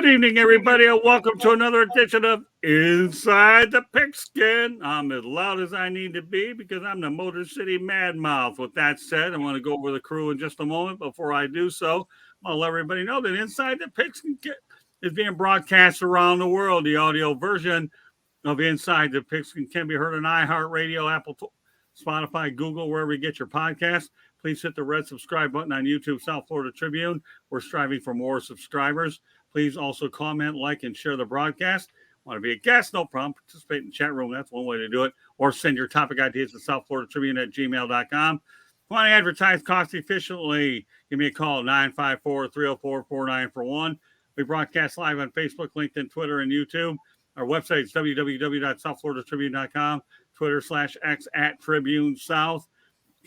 evening, everybody, and welcome to another edition of Inside the Pigskin. I'm as loud as I need to be because I'm the Motor City Mad Mouth. With that said, I want to go over the crew in just a moment. Before I do so, I'll let everybody know that Inside the Pigskin is being broadcast around the world. The audio version of Inside the Pigskin can be heard on iHeartRadio, Apple, Spotify, Google, wherever you get your podcasts. Please hit the red subscribe button on YouTube, South Florida Tribune. We're striving for more subscribers. Please also comment, like, and share the broadcast. Want to be a guest? No problem. Participate in the chat room. That's one way to do it. Or send your topic ideas to South Florida Tribune at gmail.com. Want to advertise cost efficiently? Give me a call, 954-304-4941. We broadcast live on Facebook, LinkedIn, Twitter, and YouTube. Our website is www.southfloridatribune.com, Twitter/X @TribuneSouth.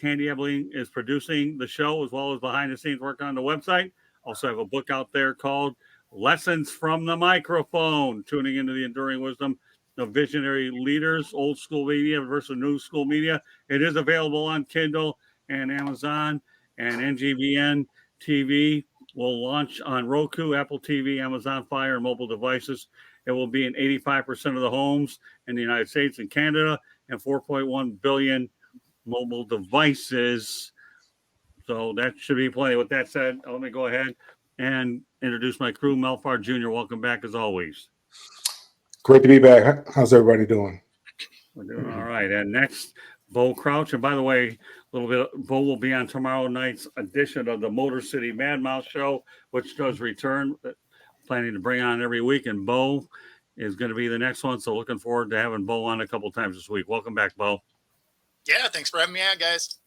Candy Ebeling is producing the show as well as behind the scenes work on the website. Also have a book out there called Lessons from the Microphone, tuning into the enduring wisdom of visionary leaders, old school media versus new school media. It is available on Kindle and Amazon, and NGVN TV will launch on Roku, Apple TV, Amazon Fire, and mobile devices. It will be in 85% of the homes in the United States and Canada, and 4.1 billion mobile devices. So that should be plenty. With that said, let me go ahead and introduce my crew. Melfar Jr., welcome back as always. Great to be back. How's everybody doing? We're doing all right. And next, Bo Crouch. And by the way, Bo will be on tomorrow night's edition of the Motor City Mad Mouth Show, which does return. Planning to bring on every week. And Bo is going to be the next one. So looking forward to having Bo on a couple times this week. Welcome back, Bo. Yeah, thanks for having me on, guys.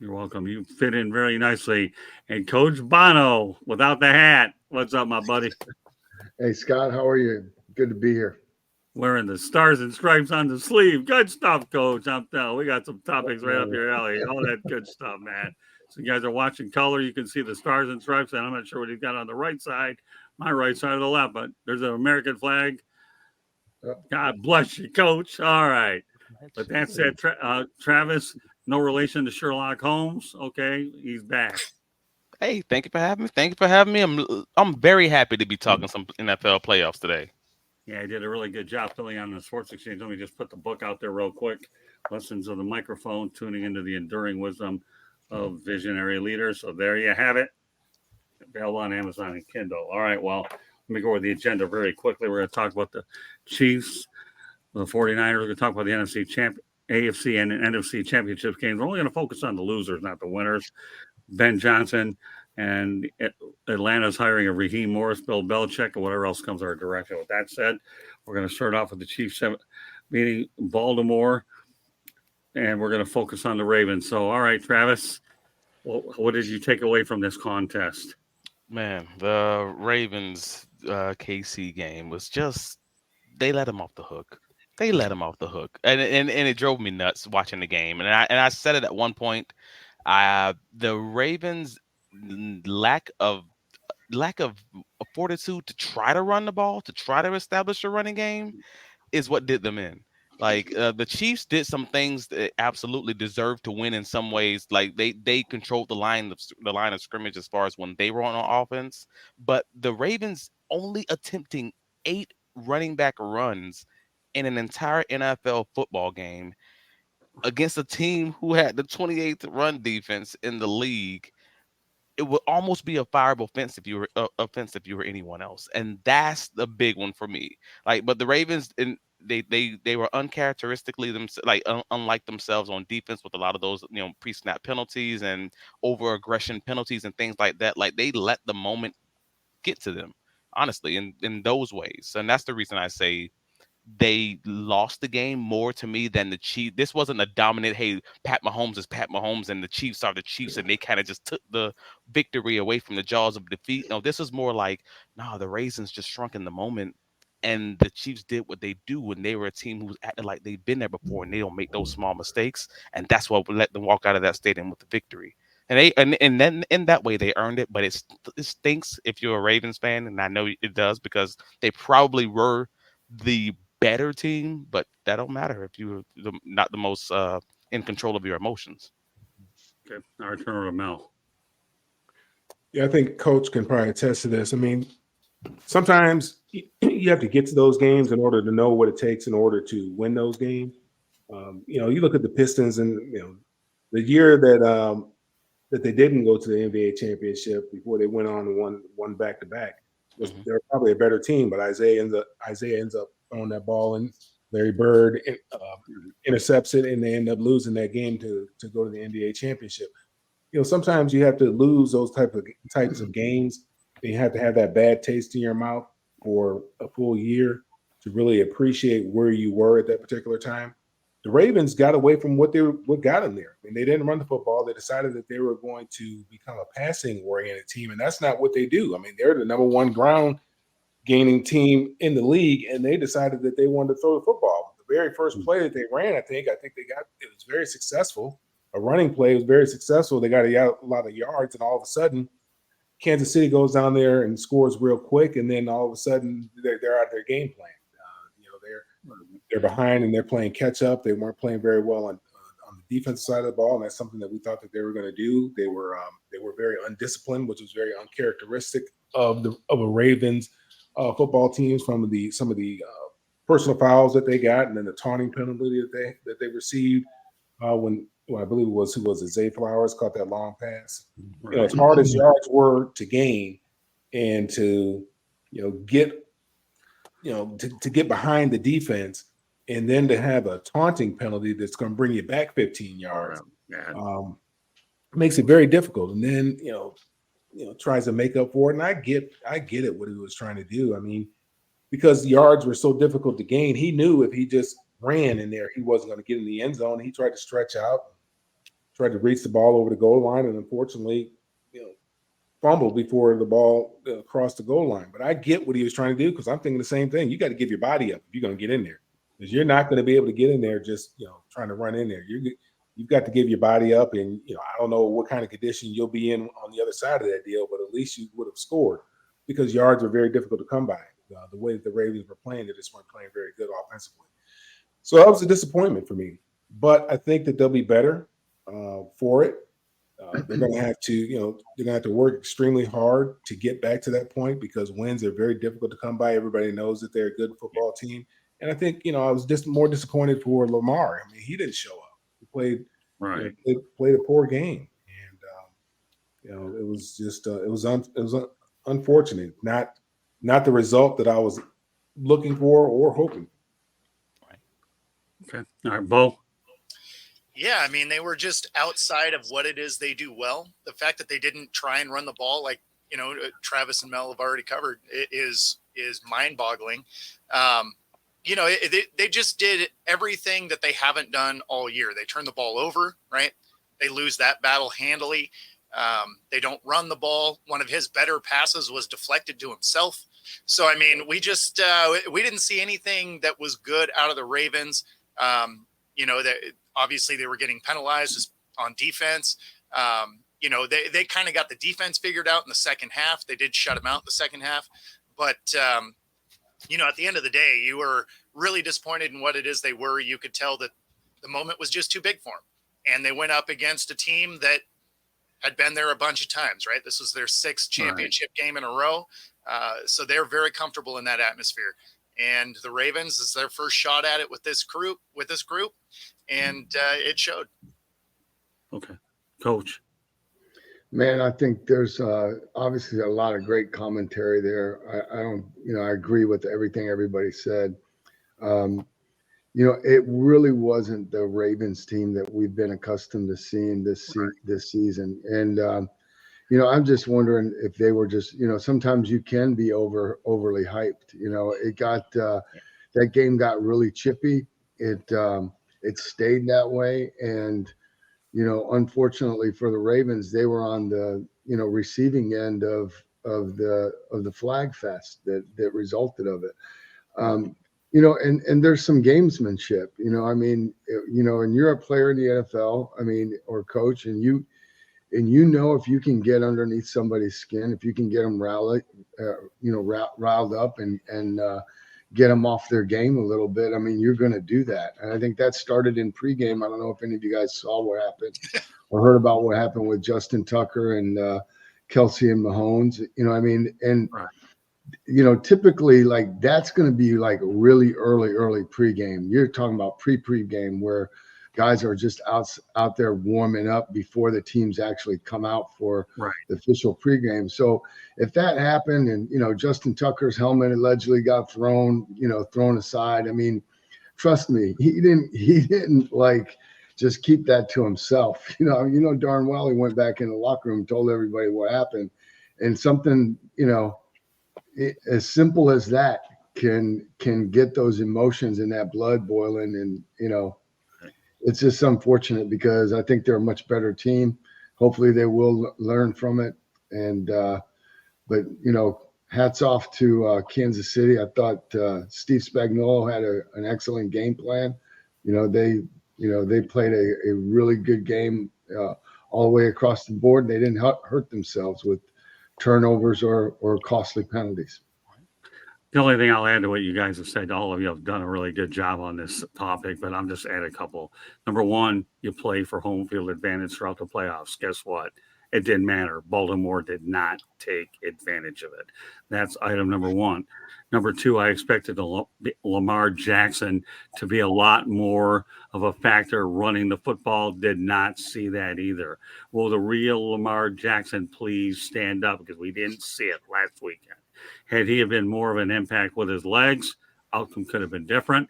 You're welcome. You fit in very nicely. And Coach Bono, without the hat. What's up, my buddy? Hey, Scott, how are you? Good to be here. Wearing the stars and stripes on the sleeve. Good stuff, Coach. I'm telling you, we got some topics right up your alley. All that good stuff, man. So you guys are watching color. You can see the stars and stripes, and I'm not sure what he's got on the right side, my right side or the left, but there's an American flag. God bless you, Coach. All right. But that said, Travis, no relation to Sherlock Holmes. Okay, he's back. Hey, thank you for having me. I'm very happy to be talking some NFL playoffs today. Yeah, I did a really good job filling on the Sports Exchange. Let me just put the book out there real quick. Lessons of the Microphone, tuning into the enduring wisdom of visionary leaders. So there you have it. Available on Amazon and Kindle. All right, well, let me go over the agenda very quickly. We're going to talk about the Chiefs, the 49ers. We're going to talk about the AFC and NFC championship games. We're only going to focus on the losers, not the winners. Ben Johnson and Atlanta's hiring of raheemmorris, Bill Belichick, and whatever else comes our direction. With that said, we're going to start off with the Chiefs meeting Baltimore, and we're going to focus on the Ravens. So, all right, Travis, what did you take away from this contest? Man, the Ravens KC game was just, they let him off the hook. And it drove me nuts watching the game. And I said it at one point. The Ravens' lack of fortitude to try to run the ball, to try to establish a running game, is what did them in. Like the Chiefs did some things that absolutely deserved to win in some ways. Like they controlled the line of scrimmage as far as when they were on offense. But the Ravens only attempting 8 running back runs in an entire NFL football game against a team who had the 28th run defense in the league, it would almost be a fireable offense if you were anyone else, and that's the big one for me. Like, but the Ravens, they were uncharacteristically unlike themselves on defense with a lot of those pre-snap penalties and over-aggression penalties and things like that. Like, they let the moment get to them, honestly, in those ways, and that's the reason I say they lost the game more to me than the Chiefs. This wasn't a dominant, hey, Pat Mahomes is Pat Mahomes and the Chiefs are the Chiefs, and they kind of just took the victory away from the jaws of defeat. No, this is more like, the Raisins just shrunk in the moment, and the Chiefs did what they do when they were a team who's acting like they've been there before, and they don't make those small mistakes, and that's what would let them walk out of that stadium with the victory. And then in that way they earned it, but it stinks if you're a Ravens fan, and I know it does because they probably were the better team, but that don't matter if you're not the most in control of your emotions. Okay, I'll turn over to Mel. Yeah, I think Coach can probably attest to this. I mean, sometimes you have to get to those games in order to know what it takes in order to win those games. You look at the Pistons, and the year that they didn't go to the NBA championship before they went on and won back to back. They're probably a better team, but Isaiah ends up throwing that ball, and Larry Bird intercepts it, and they end up losing that game to go to the NBA championship. Sometimes you have to lose those types of games. You have to have that bad taste in your mouth for a full year to really appreciate where you were at that particular time. The Ravens got away from what got them there. I mean, they didn't run the football. They decided that they were going to become a passing-oriented team, and that's not what they do. I mean, they're the number one ground-gaining team in the league, and they decided that they wanted to throw the football. The very first play that they ran, I think it was very successful. A running play was very successful. They got a lot of yards, and all of a sudden, Kansas City goes down there and scores real quick, and then all of a sudden, they're out of their game plan. They're behind and they're playing catch up. They weren't playing very well on the defensive side of the ball, and that's something that we thought that they were going to do. They were very undisciplined, which was very uncharacteristic of a Ravens football teams from some of the personal fouls that they got, and then the taunting penalty that they received when I believe it was Zayflowers caught that long pass. Right. As hard as yards were to gain and to get to get behind the defense, and then to have a taunting penalty that's going to bring you back 15 yards, makes it very difficult. And then tries to make up for it. And I get it what he was trying to do. I mean, because the yards were so difficult to gain, he knew if he just ran in there, he wasn't going to get in the end zone. He tried to stretch out, tried to reach the ball over the goal line, and unfortunately, fumbled before the ball crossed the goal line. But I get what he was trying to do, because I'm thinking the same thing. You got to give your body up if you're going to get in there, because you're not going to be able to get in there just trying to run in there. You've got to give your body up, and I don't know what kind of condition you'll be in on the other side of that deal, but at least you would have scored, because yards are very difficult to come by. The way that the Ravens were playing, they just weren't playing very good offensively. So that was a disappointment for me. But I think that they'll be better for it. They're going to have to work extremely hard to get back to that point, because wins are very difficult to come by. Everybody knows that they're a good football team. And I think, I was just more disappointed for Lamar. I mean, he didn't show up. He played played a poor game. And, it was just it was unfortunate. Not the result that I was looking for or hoping. Okay. All right, Bo. Yeah, I mean, they were just outside of what it is they do well. The fact that they didn't try and run the ball, like, Travis and Mel have already covered, is mind-boggling. They just did everything that they haven't done all year. They turn the ball over, right? They lose that battle handily. They don't run the ball. One of his better passes was deflected to himself. So, I mean, we just we didn't see anything that was good out of the Ravens. That obviously they were getting penalized on defense. They kind of got the defense figured out in the second half. They did shut them out in the second half. But, at the end of the day, you were really disappointed in what it is they were. You could tell that the moment was just too big for them. And they went up against a team that had been there a bunch of times, right? This was their sixth championship game in a row. So they're very comfortable in that atmosphere. And the Ravens, this is their first shot at it with this group, and it showed. Okay, Coach. Man, I think there's obviously a lot of great commentary there. I agree with everything everybody said. It really wasn't the Ravens team that we've been accustomed to seeing this season. And, I'm just wondering if they were just, sometimes you can be overly hyped. It got that game got really chippy. It stayed that way. And, unfortunately for the Ravens, they were on the, receiving end of the flag fest that resulted of it. And there's some gamesmanship, and you're a player in the NFL, or coach, and if you can get underneath somebody's skin, if you can get them riled up and get them off their game a little bit, you're going to do that. And I think that started in pregame. I don't know if any of you guys saw what happened or heard about what happened with Justin Tucker and Kelsey and Mahomes, and typically like that's going to be like really early pregame. You're talking about pregame where guys are just out there warming up before the teams actually come out for the official pregame. So if that happened and, Justin Tucker's helmet allegedly got thrown aside, I mean, trust me, he didn't like just keep that to himself. Darn well he went back in the locker room and told everybody what happened. And something, as simple as that can get those emotions and that blood boiling. And, it's just unfortunate because I think they're a much better team. Hopefully they will learn from it. And, but, hats off to Kansas City. I thought Steve Spagnuolo had an excellent game plan. They played a really good game all the way across the board. They didn't hurt themselves with turnovers or costly penalties. The only thing I'll add to what you guys have said, all of you have done a really good job on this topic, but I'm just add a couple. Number one, you play for home field advantage throughout the playoffs. Guess what? It didn't matter. Baltimore did not take advantage of it. That's item number one. Number two, I expected Lamar Jackson to be a lot more of a factor running the football. Did not see that either. Will the real Lamar Jackson please stand up? Because we didn't see it last weekend. Had he been more of an impact with his legs, outcome could have been different.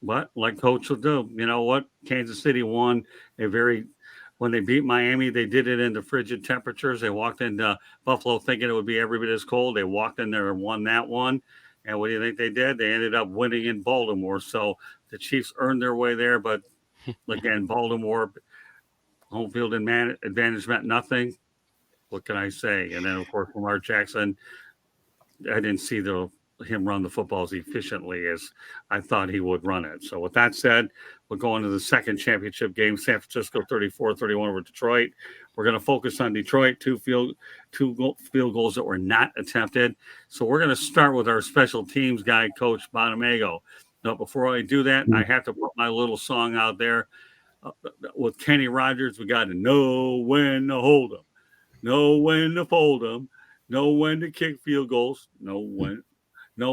But like Coach will do, you know what? Kansas City won when they beat Miami, they did it in the frigid temperatures. They walked into Buffalo thinking it would be every bit as cold. They walked in there and won that one. And what do you think they did? They ended up winning in Baltimore. So the Chiefs earned their way there. But again, Baltimore, home field advantage meant nothing. What can I say? And then, of course, Lamar Jackson, I didn't see him run the football as efficiently as I thought he would run it. So with that said, we're going to the second championship game, San Francisco 34-31 over Detroit. We're going to focus on Detroit, two field goals that were not attempted. So we're going to start with our special teams guy, Coach Bonamago. Now, before I do that, I have to put my little song out there. With Kenny Rogers, we got to know when to hold them, know when to fold them, know when to kick field goals, know when to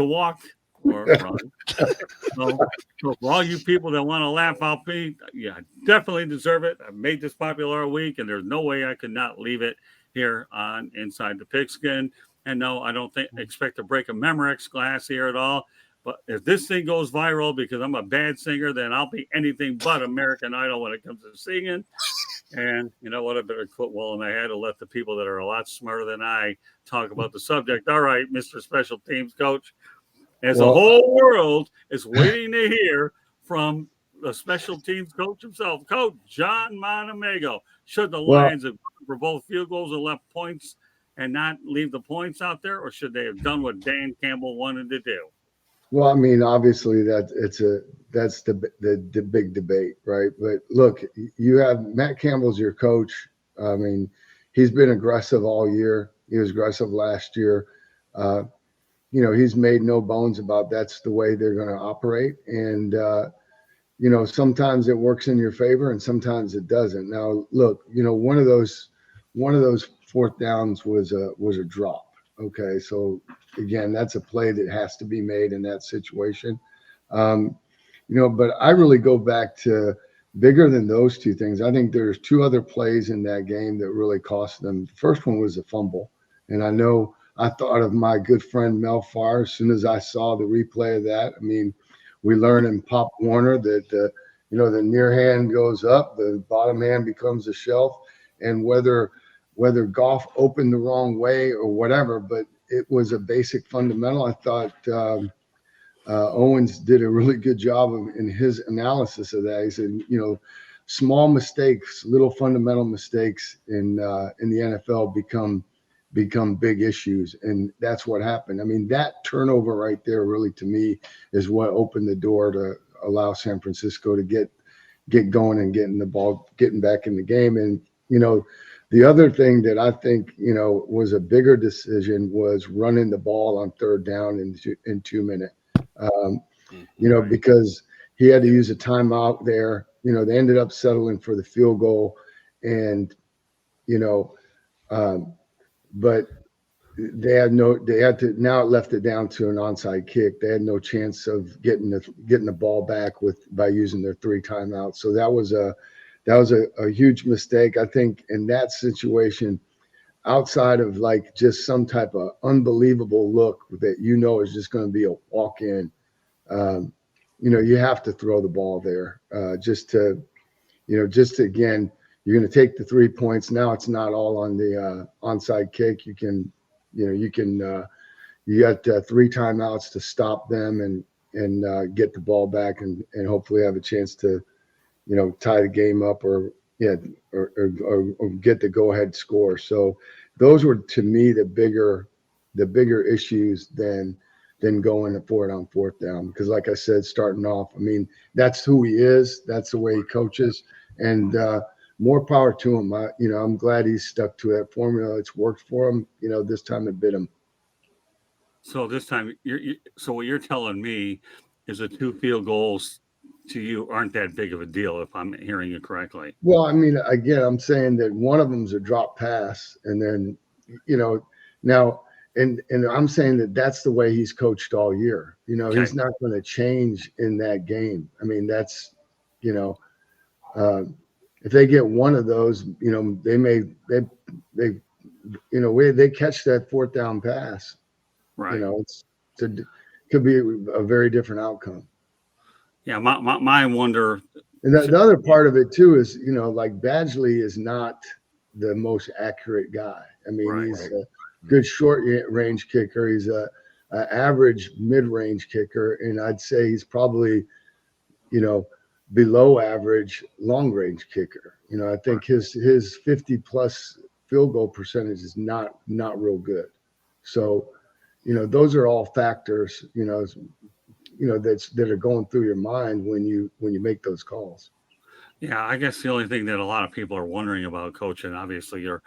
walk or run. So for all you people that want to laugh at me, yeah, definitely deserve it. I've made this popular all week, and there's no way I could not leave it here on Inside the Pigskin. And no, I don't expect to break a Memorex glass here at all. But if this thing goes viral because I'm a bad singer, then I'll be anything but American Idol when it comes to singing. And you know what? I better quit while I had to let the people that are a lot smarter than I talk about the subject. All right, Mr. Special Teams Coach. As the whole world is waiting to hear from the special teams coach himself, Coach John Bonamago. Should the Lions have gone for both field goals and left points and not leave the points out there, or should they have done what Dan Campbell wanted to do? Well, I mean, obviously that's the big debate, right? But look, you have Matt Campbell's your coach. I mean, he's been aggressive all year. He was aggressive last year. He's made no bones about that's the way they're going to operate. And sometimes it works in your favor and sometimes it doesn't. Now, look, one of those fourth downs was a drop. Okay, so again, that's a play that has to be made in that situation. But I really go back to bigger than those two things. I think there's two other plays in that game that really cost them. The first one was a fumble. And I thought of my good friend Mel Farr as soon as I saw the replay of that. I mean, we learned in popwarner that the near hand goes up, the bottom hand becomes a shelf, and whether Goff opened the wrong way or whatever, but it was a basic fundamental. I thought Owens did a really good job in his analysis of that. He said, small mistakes, little fundamental mistakes in the NFL become big issues, and that's what happened. I mean, that turnover right there really, to me, is what opened the door to allow San Francisco to get going and getting back in the game. And the other thing that I think, was a bigger decision was running the ball on third down in 2 minutes, because he had to use a timeout there. They ended up settling for the field goal, and, but they had to, now it left it down to an onside kick. They had no chance of getting the ball back by using their 3 timeouts. So that was a huge mistake. I think in that situation, outside of like just some type of unbelievable look that is just going to be a walk in, you have to throw the ball there just to again, you're going to take the 3 points. Now it's not all on the onside kick. You got 3 timeouts to stop them and get the ball back and hopefully have a chance to, tie the game up or get the go ahead score. So those were, to me, the bigger issues than going for it on 4th down. Because like I said, starting off, I mean, that's who he is. That's the way he coaches. And more power to him. I'm glad he's stuck to that formula. It's worked for him. This time it bit him. So this time, so what you're telling me is the 2 field goals to you aren't that big of a deal, if I'm hearing you correctly. Well, I mean, again, I'm saying that one of them's a drop pass, and then, now, and I'm saying that that's the way he's coached all year. Okay. He's not going to change in that game. I mean, that's, if they get one of those, they catch that 4th down pass. Right. It could be a very different outcome. Yeah, my wonder. And the other part of it too is, like Badgley is not the most accurate guy. I mean, Right. He's a good short range kicker. He's a average mid-range kicker, and I'd say he's probably, below average long range kicker. I think his 50 plus field goal percentage is not real good. So, those are all factors, that are going through your mind when you make those calls. Yeah, I guess the only thing that a lot of people are wondering about, Coach, and obviously you're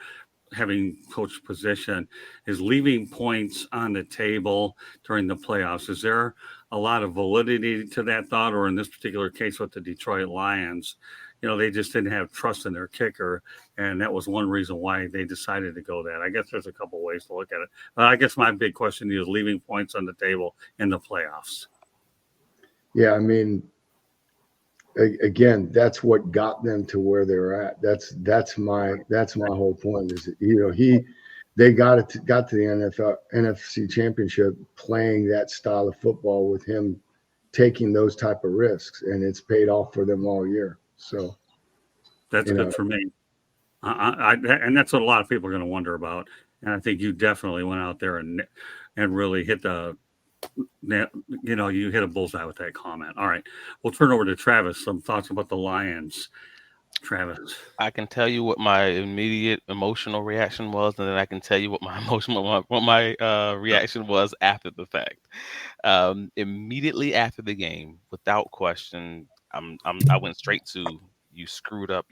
having coach position, is leaving points on the table during the playoffs. Is there a lot of validity to that thought, or in this particular case with the Detroit Lions, they just didn't have trust in their kicker, and that was one reason why they decided to go that? I guess there's a couple ways to look at it. But I guess my big question is leaving points on the table in the playoffs. Yeah, I mean, again, that's what got them to where they're at. That's my whole point is, they got to the NFC Championship playing that style of football with him taking those type of risks, and it's paid off for them all year. So that's good for me. And that's what a lot of people are going to wonder about. And I think you definitely went out there and really hit you hit a bullseye with that comment. All right, we'll turn over to Travis. Some thoughts about the Lions. Travis, I can tell you what my immediate emotional reaction was, and then I can tell you what my reaction was after the fact. Immediately after the game, without question, I went straight to, you screwed up,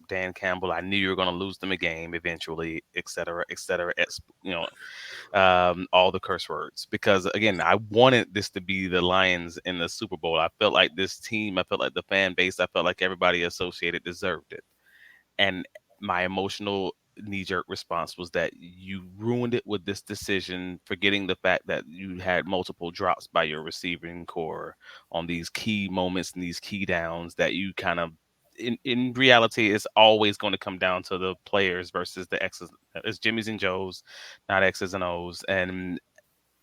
Dan Campbell. I knew you were going to lose them a game eventually, et cetera, all the curse words. Because, again, I wanted this to be the Lions in the Super Bowl. I felt like this team, I felt like the fan base, I felt like everybody associated deserved it. And my emotional knee-jerk response was that you ruined it with this decision, forgetting the fact that you had multiple drops by your receiving core on these key moments and these key downs that you kind of, in reality, it's always going to come down to the players versus the X's. It's Jimmy's and Joe's, not X's and O's. And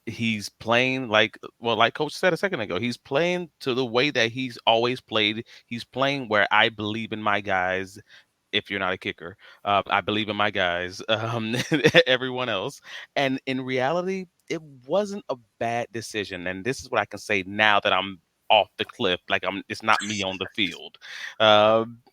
he's playing like Coach said a second ago, he's playing to the way that he's always played. He's playing where I believe in my guys. If you're not a kicker, I believe in my guys, everyone else. And in reality, it wasn't a bad decision. And this is what I can say now that I'm off the cliff. Like, it's not me on the field.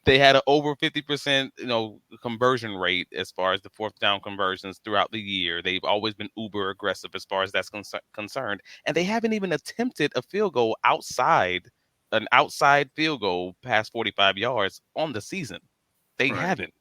They had an over 50%, conversion rate as far as the 4th down conversions throughout the year. They've always been uber aggressive as far as that's concerned. And they haven't even attempted a field goal an outside field goal past 45 yards on the season. They haven't.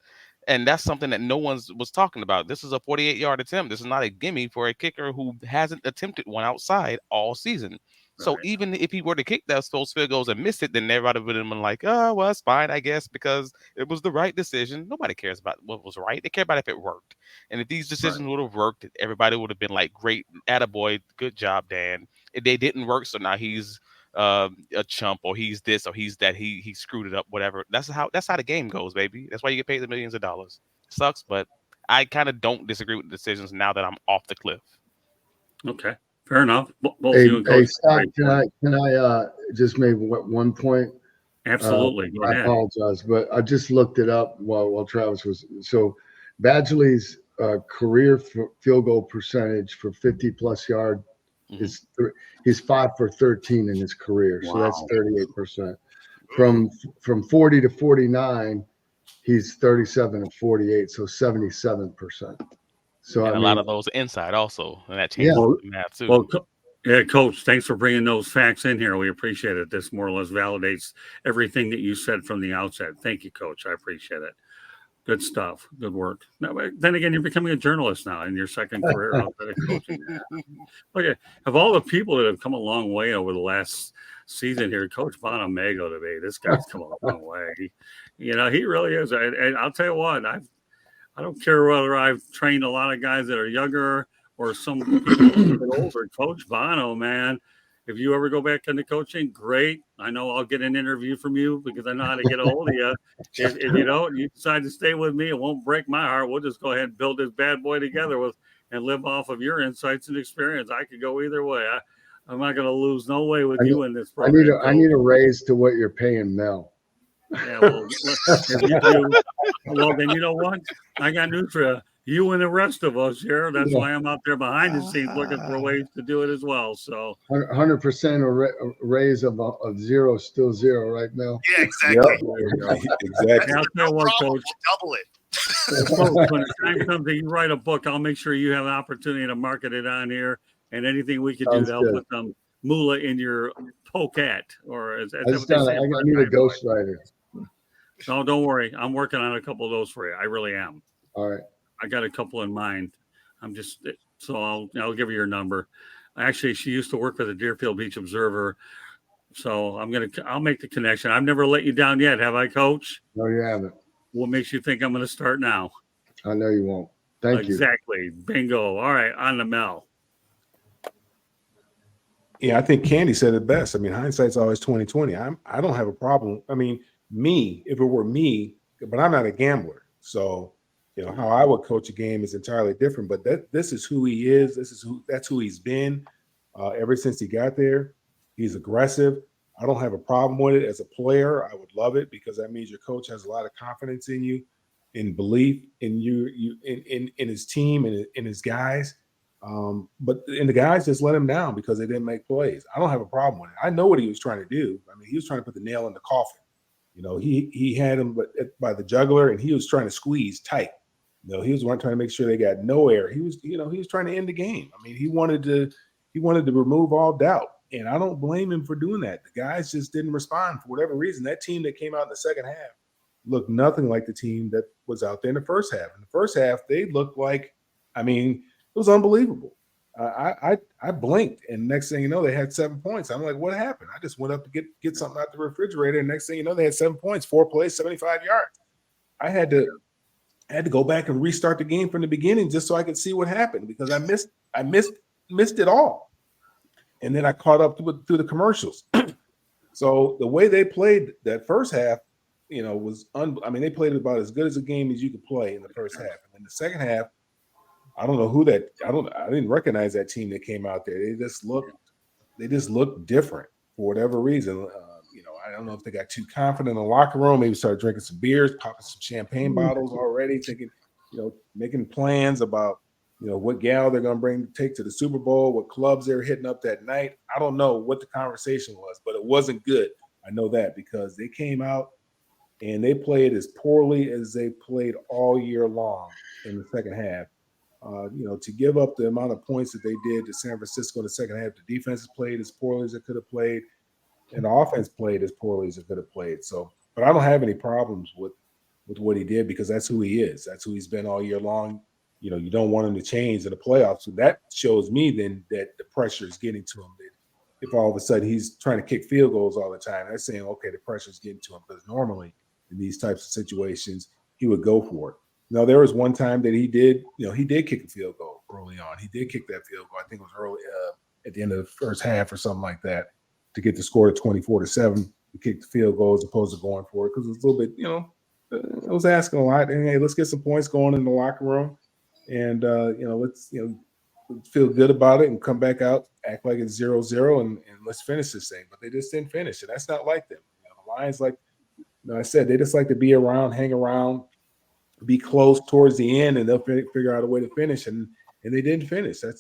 And that's something that no one was talking about. This is a 48-yard attempt. This is not a gimme for a kicker who hasn't attempted one outside all season. So even if he were to kick those field goals and miss it, then everybody would have been like, oh, well, it's fine, I guess, because it was the right decision. Nobody cares about what was right. They care about if it worked. And if these decisions would have worked, everybody would have been like, great, attaboy, good job, Dan. If they didn't work, so now he's a chump, or he's this, or he's that, he screwed it up, whatever. That's how the game goes, baby. That's why you get paid the millions of dollars. Sucks, but I kind of don't disagree with the decisions now that I'm off the cliff. Okay, fair enough. Both Hey, you and Coach. Scott, can I just make one point? Absolutely. Go I ahead. apologize, but I just looked it up while Travis was. So Badgley's career field goal percentage for 50-plus yard is he's 5 for 13 in his career. So that's 38%. From 40 to 49, he's 37 and 48, so 77%. So and a lot of those inside also, and that changes the math too. Well, yeah, Coach, thanks for bringing those facts in here. We appreciate it. This more or less validates everything that you said from the outset. Thank you, Coach. I appreciate it. Good stuff. Good work. Now, then again, you're becoming a journalist now in your second career outside of coaching. Okay, of all the people that have come a long way over the last season here, Coach Bonamago today, this guy's come a long way. He really is. And I'll tell you what, I don't care whether I've trained a lot of guys that are younger or some people older. Coach Bono, man, if you ever go back into coaching, great. I know I'll get an interview from you because I know how to get a hold of you. If you don't, you decide to stay with me, it won't break my heart. We'll just go ahead and build this bad boy together and live off of your insights and experience. I could go either way. I'm not going to lose no way with you in this program. I need a raise to what you're paying Mel. Yeah, well, if you do, well, then you know what? I got news for you. You and the rest of us here. That's why I'm out there behind the scenes looking for ways to do it as well. So 100% a raise of zero, still zero, right, Mel? Yeah, exactly. Yep. Exactly. I'll tell you what, Coach. We'll double it. Coach, when the time comes that you write a book, I'll make sure you have an opportunity to market it on here, and anything we could do to help with some moolah in your pocket, or as I need a ghostwriter. No, don't worry. I'm working on a couple of those for you. I really am. All right. I got a couple in mind. I'll give you your number. Actually, she used to work for the Deerfield Beach Observer, so I'll make the connection. I've never let you down yet, have I, Coach? No, you haven't. What makes you think I'm going to start now? I know you won't. Thank you. Exactly. Bingo. All right, on the Mel. Yeah, I think Candy said it best. I mean, hindsight's always 20/20. I don't have a problem. I mean, if it were me, but I'm not a gambler, so how I would coach a game is entirely different. But this is who he is. That's who he's been ever since he got there. He's aggressive. I don't have a problem with it as a player. I would love it because that means your coach has a lot of confidence in you, in belief in you in his team and in his guys. But the guys just let him down because they didn't make plays. I don't have a problem with it. I know what he was trying to do. I mean, he was trying to put the nail in the coffin. He had him by the jugular, and he was trying to squeeze tight. He was trying to make sure they got no air. He was trying to end the game. I mean, he wanted to remove all doubt, and I don't blame him for doing that. The guys just didn't respond for whatever reason. That team that came out in the second half looked nothing like the team that was out there in the first half. In the first half, they looked like, it was unbelievable. I blinked, and next thing you know, they had 7 points. I'm like, what happened? I just went up to get something out the refrigerator, and next thing you know, they had 7 points, 4 plays, 75 yards. I had to go back and restart the game from the beginning just so I could see what happened because I missed it all. And then I caught up through the commercials. So the way they played that first half, was they played about as good as a game as you could play in the first half. And in the second half, I don't know I didn't recognize that team that came out there. They just looked different for whatever reason. I don't know if they got too confident in the locker room, maybe started drinking some beers, popping some champagne bottles already, thinking, making plans about, what gal they're going to take to the Super Bowl, what clubs they're hitting up that night. I don't know what the conversation was, but it wasn't good. I know that because they came out and they played as poorly as they played all year long in the second half. To give up the amount of points that they did to San Francisco in the second half, the defense has played as poorly as it could have played, and the offense played as poorly as it could have played. So, but I don't have any problems with what he did because that's who he is. That's who he's been all year long. You don't want him to change in the playoffs. So that shows me then that the pressure is getting to him. if all of a sudden he's trying to kick field goals all the time. That's saying, okay, the pressure's getting to him, because normally in these types of situations, he would go for it. Now, there was one time that he did kick a field goal early on. He did kick that field goal. I think it was early at the end of the first half or something like that, to get the score to 24-7. He kicked the field goal as opposed to going for it, because it was a little bit, I was asking a lot. And hey, let's get some points going in the locker room, and let's feel good about it and come back out, act like it's 0-0, and let's finish this thing. But they just didn't finish, and that's not like them. The Lions, like I said, they just like to be around, hang around, be close towards the end, and they'll figure out a way to finish. And they didn't finish. That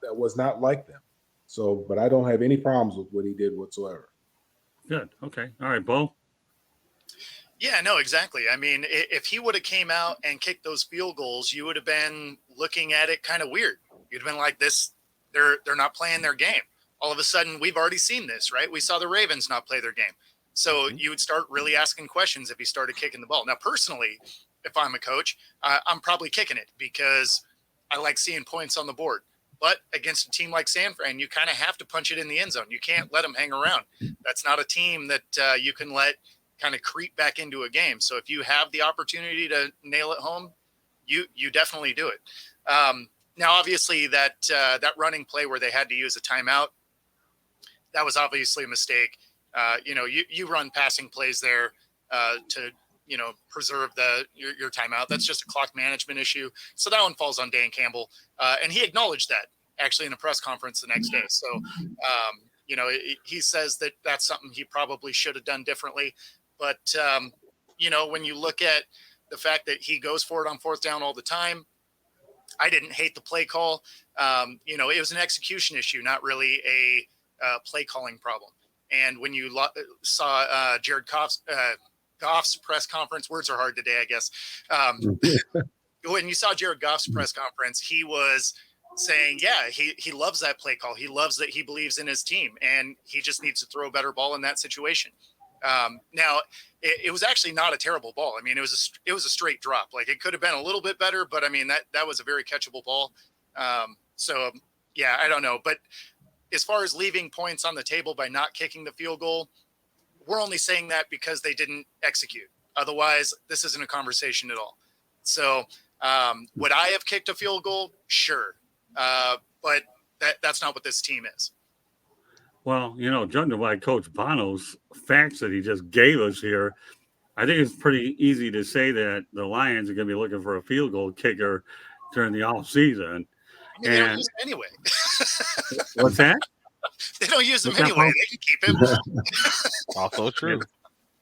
was not like them. So, but I don't have any problems with what he did whatsoever. Good. Okay. All right, Bo. Yeah, no, exactly. I mean, if he would have came out and kicked those field goals, you would have been looking at it kind of weird. You'd have been like, this, they're not playing their game. All of a sudden, we've already seen this, right? We saw the Ravens not play their game. So you would start really asking questions if he started kicking the ball. Now, personally, if I'm a coach, I'm probably kicking it, because I like seeing points on the board. But against a team like San Fran, you kind of have to punch it in the end zone. You can't let them hang around. That's not a team that you can let kind of creep back into a game. So if you have the opportunity to nail it home, you definitely do it. Now, obviously, that running play where they had to use a timeout, that was obviously a mistake. You run passing plays there to preserve your timeout. That's just a clock management issue. So that one falls on Dan Campbell, and he acknowledged that actually in a press conference the next day. So he says that that's something he probably should have done differently. But when you look at the fact that he goes for it on fourth down all the time, I didn't hate the play call. It was an execution issue, not really a play calling problem. And when you saw Jared Goff's press conference, words are hard today, I guess. When you saw Jared Goff's press conference, he was saying, yeah, he loves that play call. He loves that he believes in his team, and he just needs to throw a better ball in that situation. Now, it was actually not a terrible ball. I mean, it was a straight drop. Like, it could have been a little bit better, but I mean, that was a very catchable ball. Yeah, I don't know. But as far as leaving points on the table by not kicking the field goal, we're only saying that because they didn't execute. Otherwise, this isn't a conversation at all. So would I have kicked a field goal? Sure. But that's not what this team is. Well, judging by Coach Bono's facts that he just gave us here, I think it's pretty easy to say that the Lions are going to be looking for a field goal kicker during the offseason. I mean, they don't use him anyway. What's that? They don't use him anyway. They can keep him. Also true.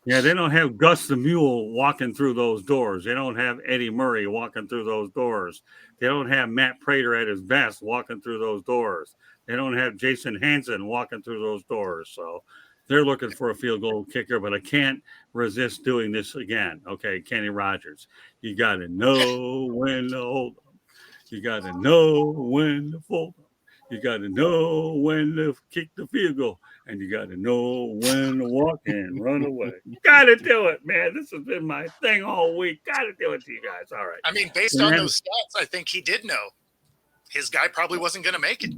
Yeah, they don't have Gus the Mule walking through those doors. They don't have Eddie walking through those doors. They don't have Mattprater at his best walking through those doors. They don't have Jasonhanson walking through those doors. So they're looking for a field goal kicker, but I can't resist doing this again. Okay, Kennyrogers, you got to know when to hold them. You got to know when to fold them. You got to know when to kick the field goal. And you got to know when to walk and run away. You got to do it, man. This has been my thing all week. Got to do it to you guys. All right. I mean, based on those stats, I think he did know his guy probably wasn't going to make it.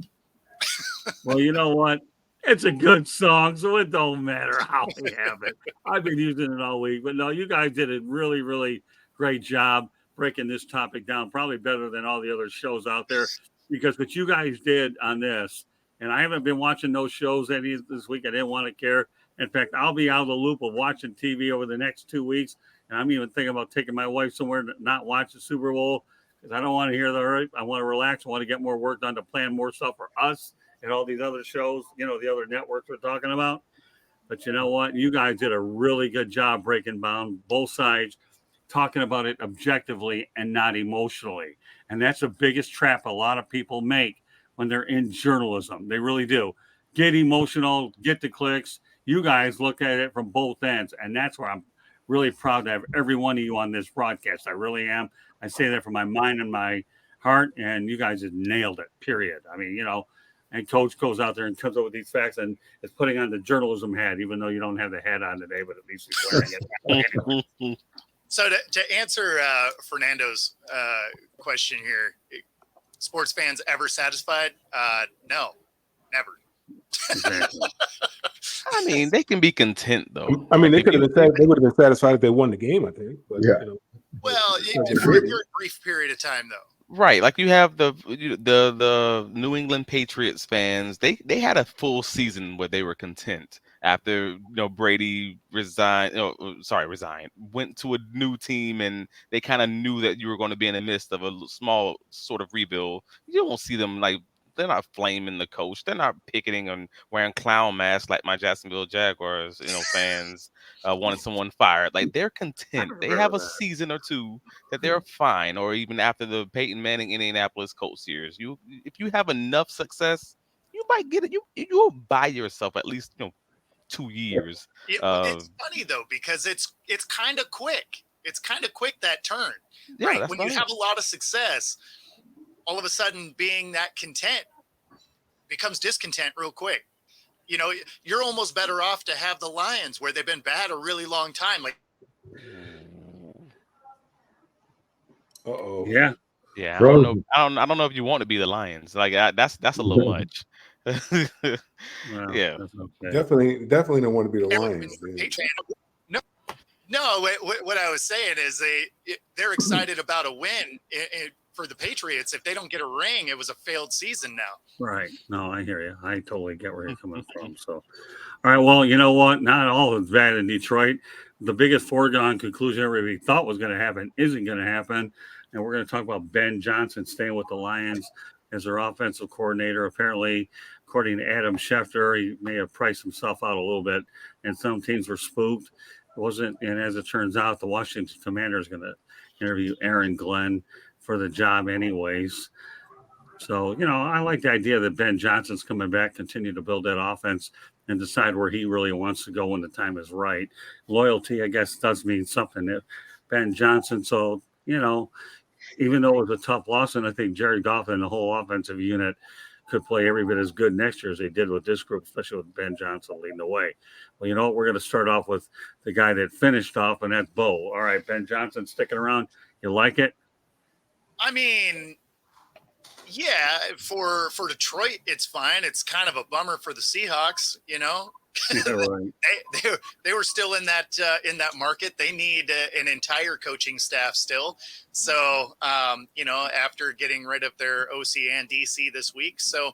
Well, you know what? It's a good song, so it don't matter how we have it. I've been using it all week. But no, you guys did a really, really great job breaking this topic down, probably better than all the other shows out there, because what you guys did on this, and I haven't been watching those shows any this week. I didn't want to care. In fact, I'll be out of the loop of watching TV over the next 2 weeks, and I'm even thinking about taking my wife somewhere to not watch the Super Bowl, because I don't want to hear I want to relax. I want to get more work done to plan more stuff for us and all these other shows, the other networks we're talking about. But you know what? You guys did a really good job breaking down both sides, talking about it objectively and not emotionally. And that's the biggest trap a lot of people make when they're in journalism. They really do. Get emotional, get the clicks. You guys look at it from both ends. And that's where I'm really proud to have every one of you on this broadcast. I really am. I say that from my mind and my heart. And you guys have nailed it, period. I mean, and Coach goes out there and comes up with these facts and is putting on the journalism hat, even though you don't have the hat on today, but at least he's wearing it. Anyway. So to answer Fernando's question here, sports fans ever satisfied? No, never. Exactly. I mean, they can be content though. I mean, Like, they would have been satisfied if they won the game, I think. But, Yeah. you know, Well, but- for a very brief period of time, though. right, like you have the New England Patriots fans. They had a full season where they were content after Brady resigned. Went to a new team, and they kind of knew that you were going to be in the midst of a small sort of rebuild. You don't see them like. They're not flaming the coach. They're not picketing and wearing clown masks like my Jacksonville Jaguars, fans wanting someone fired. Like, they're content. They have a season or two that they're fine, or even after the Peyton Manning Indianapolis Colts years. If you have enough success, you might get it. You'll buy yourself at least 2 years. It's funny though, because it's kind of quick. It's kind of quick, that turn. Yeah, right? that's When right. you have a lot of success, all of a sudden being that content becomes discontent real quick. You're almost better off to have the Lions, where they've been bad a really long time. Like, Uh-oh. Yeah. Yeah, I don't know if you want to be the Lions. Like, that's a little much. Well, Yeah. that's okay. Definitely don't want to be the Lions. No, what I was saying is they're excited about a win for the Patriots. If they don't get a ring, it was a failed season now. Right. No, I hear you. I totally get where you're coming from. So, all right. Well, you know what? Not all is bad in Detroit. The biggest foregone conclusion everybody thought was going to happen isn't going to happen. And we're going to talk about Ben Johnson staying with the Lions as their offensive coordinator. Apparently, according to Adam Schefter, he may have priced himself out a little bit, and some teams were spooked. It wasn't, and as it turns out, the Washington Commanders going to interview Aaron Glenn for the job anyways. So, I like the idea that Ben Johnson's coming back, continue to build that offense and decide where he really wants to go when the time is right. Loyalty, I guess, does mean something to Ben Johnson. So, even though it was a tough loss, and I think Jared Goff and the whole offensive unit could play every bit as good next year as they did with this group, especially with Ben Johnson leading the way. Well, you know what? We're going to start off with the guy that finished off, and that's Bo. All right, Ben Johnson sticking around. You like it? I mean, yeah, for Detroit, it's fine. It's kind of a bummer for the Seahawks, Yeah, right. they were still in that market. They need an entire coaching staff still. So, after getting rid of their OC and DC this week. So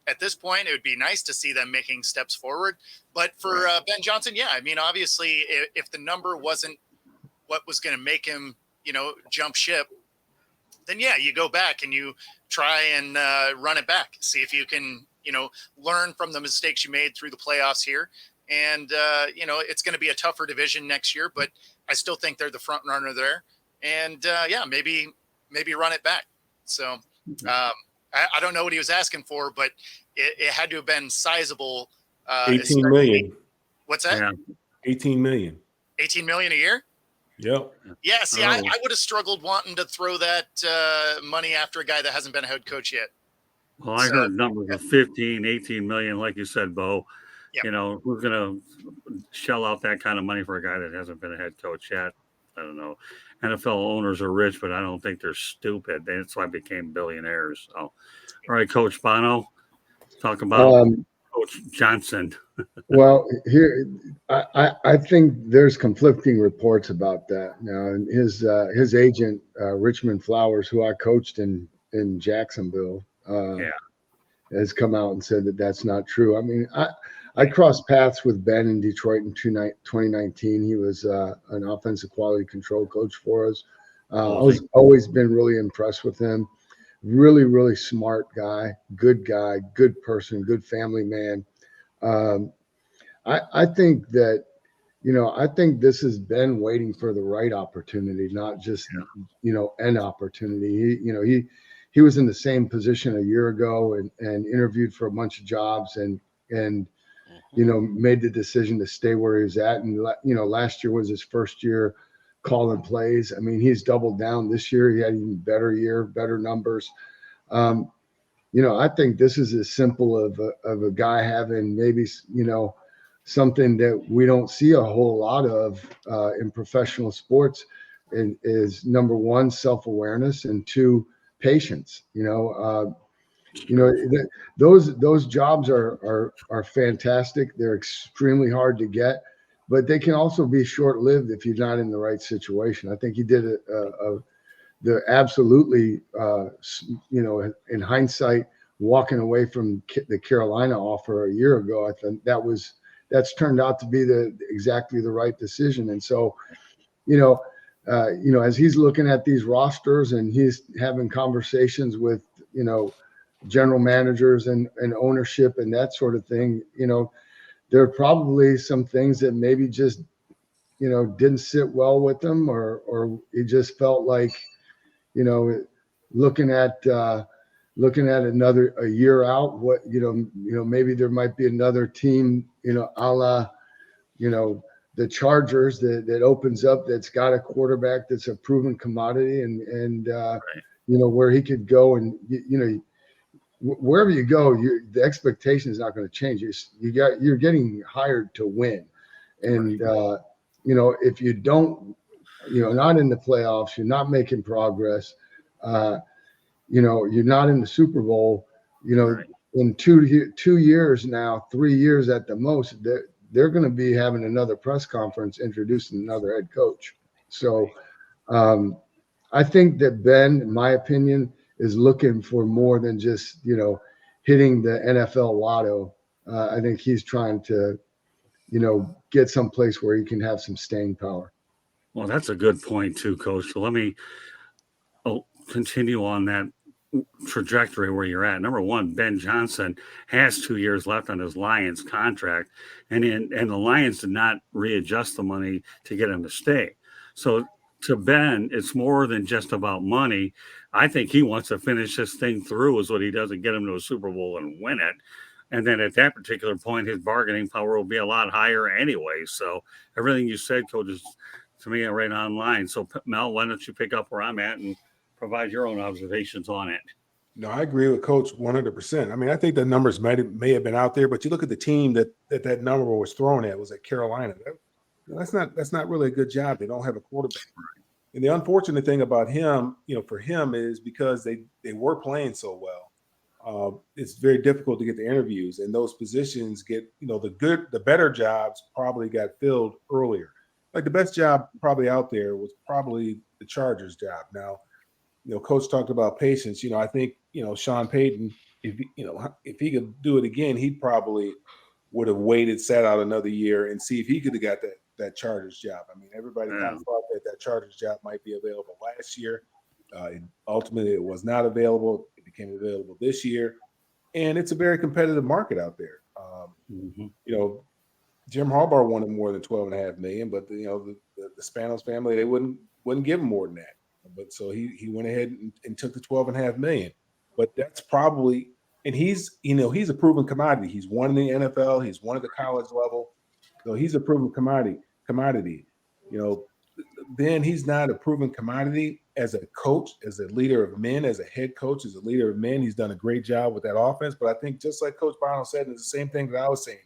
at this point, it would be nice to see them making steps forward. But for Ben Johnson, yeah, I mean, obviously, if the number wasn't what was going to make him, jump ship, then yeah, you go back and you try and run it back. See if you can, learn from the mistakes you made through the playoffs here. And, it's going to be a tougher division next year, but I still think they're the front runner there. And maybe run it back. So I don't know what he was asking for, but it had to have been sizable. 18 million. What's that? Yeah. 18 million. 18 million a year? Yep. Yeah, see, I would have struggled wanting to throw that money after a guy that hasn't been a head coach yet. Well, I heard numbers of 15, 18 million, like you said, Bo. Yep. Who's going to shell out that kind of money for a guy that hasn't been a head coach yet? I don't know. NFL owners are rich, but I don't think they're stupid. That's why they became billionaires. So, all right, Coach Bono, talk about Coach Johnson. Well, here, I think there's conflicting reports about that now. And his agent, Richmond Flowers, who I coached in Jacksonville, has come out and said that that's not true. I mean, I crossed paths with Ben in Detroit in 2019. He was an offensive quality control coach for us. I was always been really impressed with him. Really, really smart guy, good person, good family man. I think that, I think this has been waiting for the right opportunity, not just, an opportunity. He was in the same position a year ago and interviewed for a bunch of jobs and made the decision to stay where he was at. And, last year was his first year calling plays. I mean, he's doubled down this year. He had even better year, better numbers. I think this is as simple of a guy having maybe, something that we don't see a whole lot of in professional sports is number one, self-awareness, and two, patience. You know, those jobs are fantastic. They're extremely hard to get, but they can also be short-lived if you're not in the right situation. I think he did the absolutely, you know, in hindsight, walking away from the Carolina offer a year ago. I think that's turned out to be exactly the right decision. And so, you know, as he's looking at these rosters and he's having conversations with, you know, general managers and ownership and that sort of thing, you know, there are probably some things that maybe just, you know, didn't sit well with them, or he just felt like, you know, looking at a year out, what, you know, maybe there might be another team, you know, a la, you know, the Chargers that opens up, that's got a quarterback that's a proven commodity, and Right. you know, where he could go, and you know, wherever you go, the expectation is not going to change. You're getting hired to win, and you know, if you don't, you know, not in the playoffs, you're not making progress, you know, you're not in the Super Bowl, you know, Right. in 2 years now, 3 years at the most, they're going to be having another press conference introducing another head coach. So I think that Ben, in my opinion, is looking for more than just, you know, hitting the NFL lotto. I think he's trying to, you know, get someplace where he can have some staying power. Well, that's a good point too, Coach. So let me continue on that trajectory where you're at. Number one, Ben Johnson has 2 years left on his Lions contract, and the Lions did not readjust the money to get him to stay. So to Ben, it's more than just about money. I think he wants to finish this thing through, is what he does, and get him to a Super Bowl and win it. And then at that particular point, his bargaining power will be a lot higher anyway. So everything you said, Coach, is to me right online. So Mel, why don't you pick up where I'm at and provide your own observations on it? No, I agree with Coach 100%. I mean, I think the numbers may have been out there, but you look at the team that number was thrown at, was at Carolina. That's not really a good job. They don't have a quarterback. And the unfortunate thing about him, you know, for him, is because they were playing so well. It's very difficult to get the interviews, and those positions get, you know, the better jobs probably got filled earlier. Like the best job probably out there was probably the Chargers job. Now, you know, Coach talked about patience. You know, I think, you know, Sean Payton, if he could do it again, he probably would have waited, sat out another year, and see if he could have got that Chargers job. I mean, everybody kind of thought that Chargers job might be available last year. Ultimately, it was not available. It became available this year, and it's a very competitive market out there. You know, Jim Harbaugh wanted more than $12.5 million, but you know, the Spanos family, they wouldn't give him more than that. But so he went ahead and took the $12.5 million. But that's probably, and he's a proven commodity. He's won in the NFL. He's won at the college level. So he's a proven commodity. You know, then he's not a proven commodity as a coach, as a leader of men, as a head coach, as a leader of men. He's done a great job with that offense. But I think just like Coach Brown said, it's the same thing that I was saying.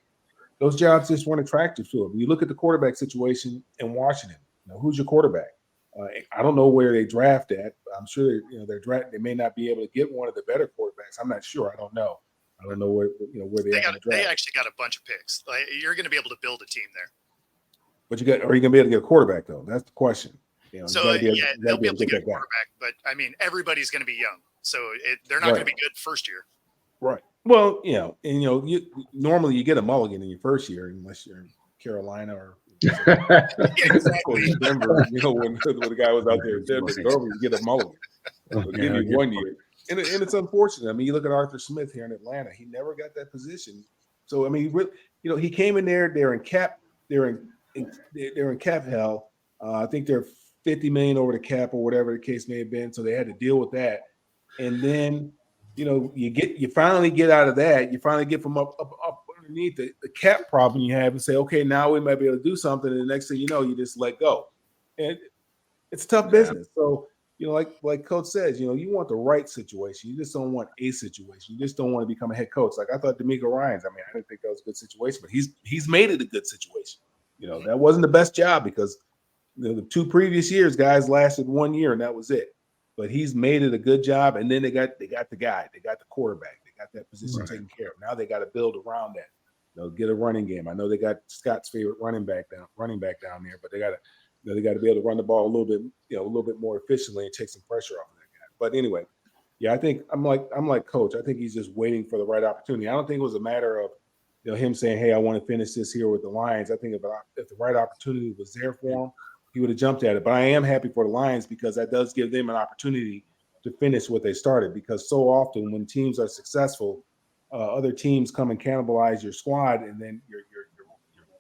Those jobs just weren't attractive to him. You look at the quarterback situation in Washington. You know, who's your quarterback? I don't know where they draft at. I'm sure they may not be able to get one of the better quarterbacks. I'm not sure. I don't know. I don't know where they are. They actually got a bunch of picks. Like, you're going to be able to build a team there. But are you going to be able to get a quarterback though? That's the question. You know, so they'll be able to get a quarterback, but I mean, everybody's going to be young, so they're not going to be good first year. Right. Well, you know, and you normally you get a mulligan in your first year unless you're in Carolina or exactly. Denver. You know, when the guy was out there in Denver, normally you get a mulligan. They'll give you 1 year, and it's unfortunate. I mean, you look at Arthur Smith here in Atlanta; he never got that position. So I mean, you know, he came in there. They're in cap hell. I think they're $50 million over the cap or whatever the case may have been. So they had to deal with that, and then, you know, you finally get out of that. You finally get from up underneath the cap problem you have and say, okay, now we might be able to do something. And the next thing you know, you just let go. And it's tough business. So, you know, like Coach says, you know, you want the right situation. You just don't want a situation. You just don't want to become a head coach. Like I thought DeMeco Ryans, I mean, I didn't think that was a good situation, but he's made it a good situation. You know, that wasn't the best job because, you know, the 2 previous years, guys lasted 1 year and that was it. but he's made it a good job. And then they got the guy, they got the quarterback, they got that position taken care of. Now they got to build around that. Get a running game. I know they got Scott's favorite running back down there, but they got to be able to run the ball a little bit more efficiently and take some pressure off of that guy. But anyway, yeah, I think I'm like Coach. I think he's just waiting for the right opportunity. I don't think it was a matter of him saying, "Hey, I want to finish this here with the Lions." I think if the right opportunity was there for him, he would have jumped at it. But I am happy for the Lions because that does give them an opportunity to finish what they started. Because so often when teams are successful, other teams come and cannibalize your squad and then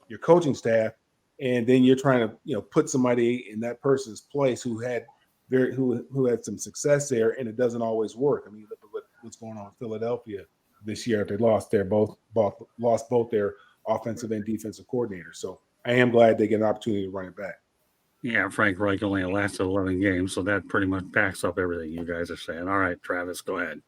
your coaching staff, and then you're trying to put somebody in that person's place who had some success there, and it doesn't always work. I mean, look at what's going on in Philadelphia this year. They lost both their offensive and defensive coordinators. So I am glad they get an opportunity to run it back. Yeah, Frank Reich only lasted 11 games, so that pretty much backs up everything you guys are saying. All right, Travis, go ahead.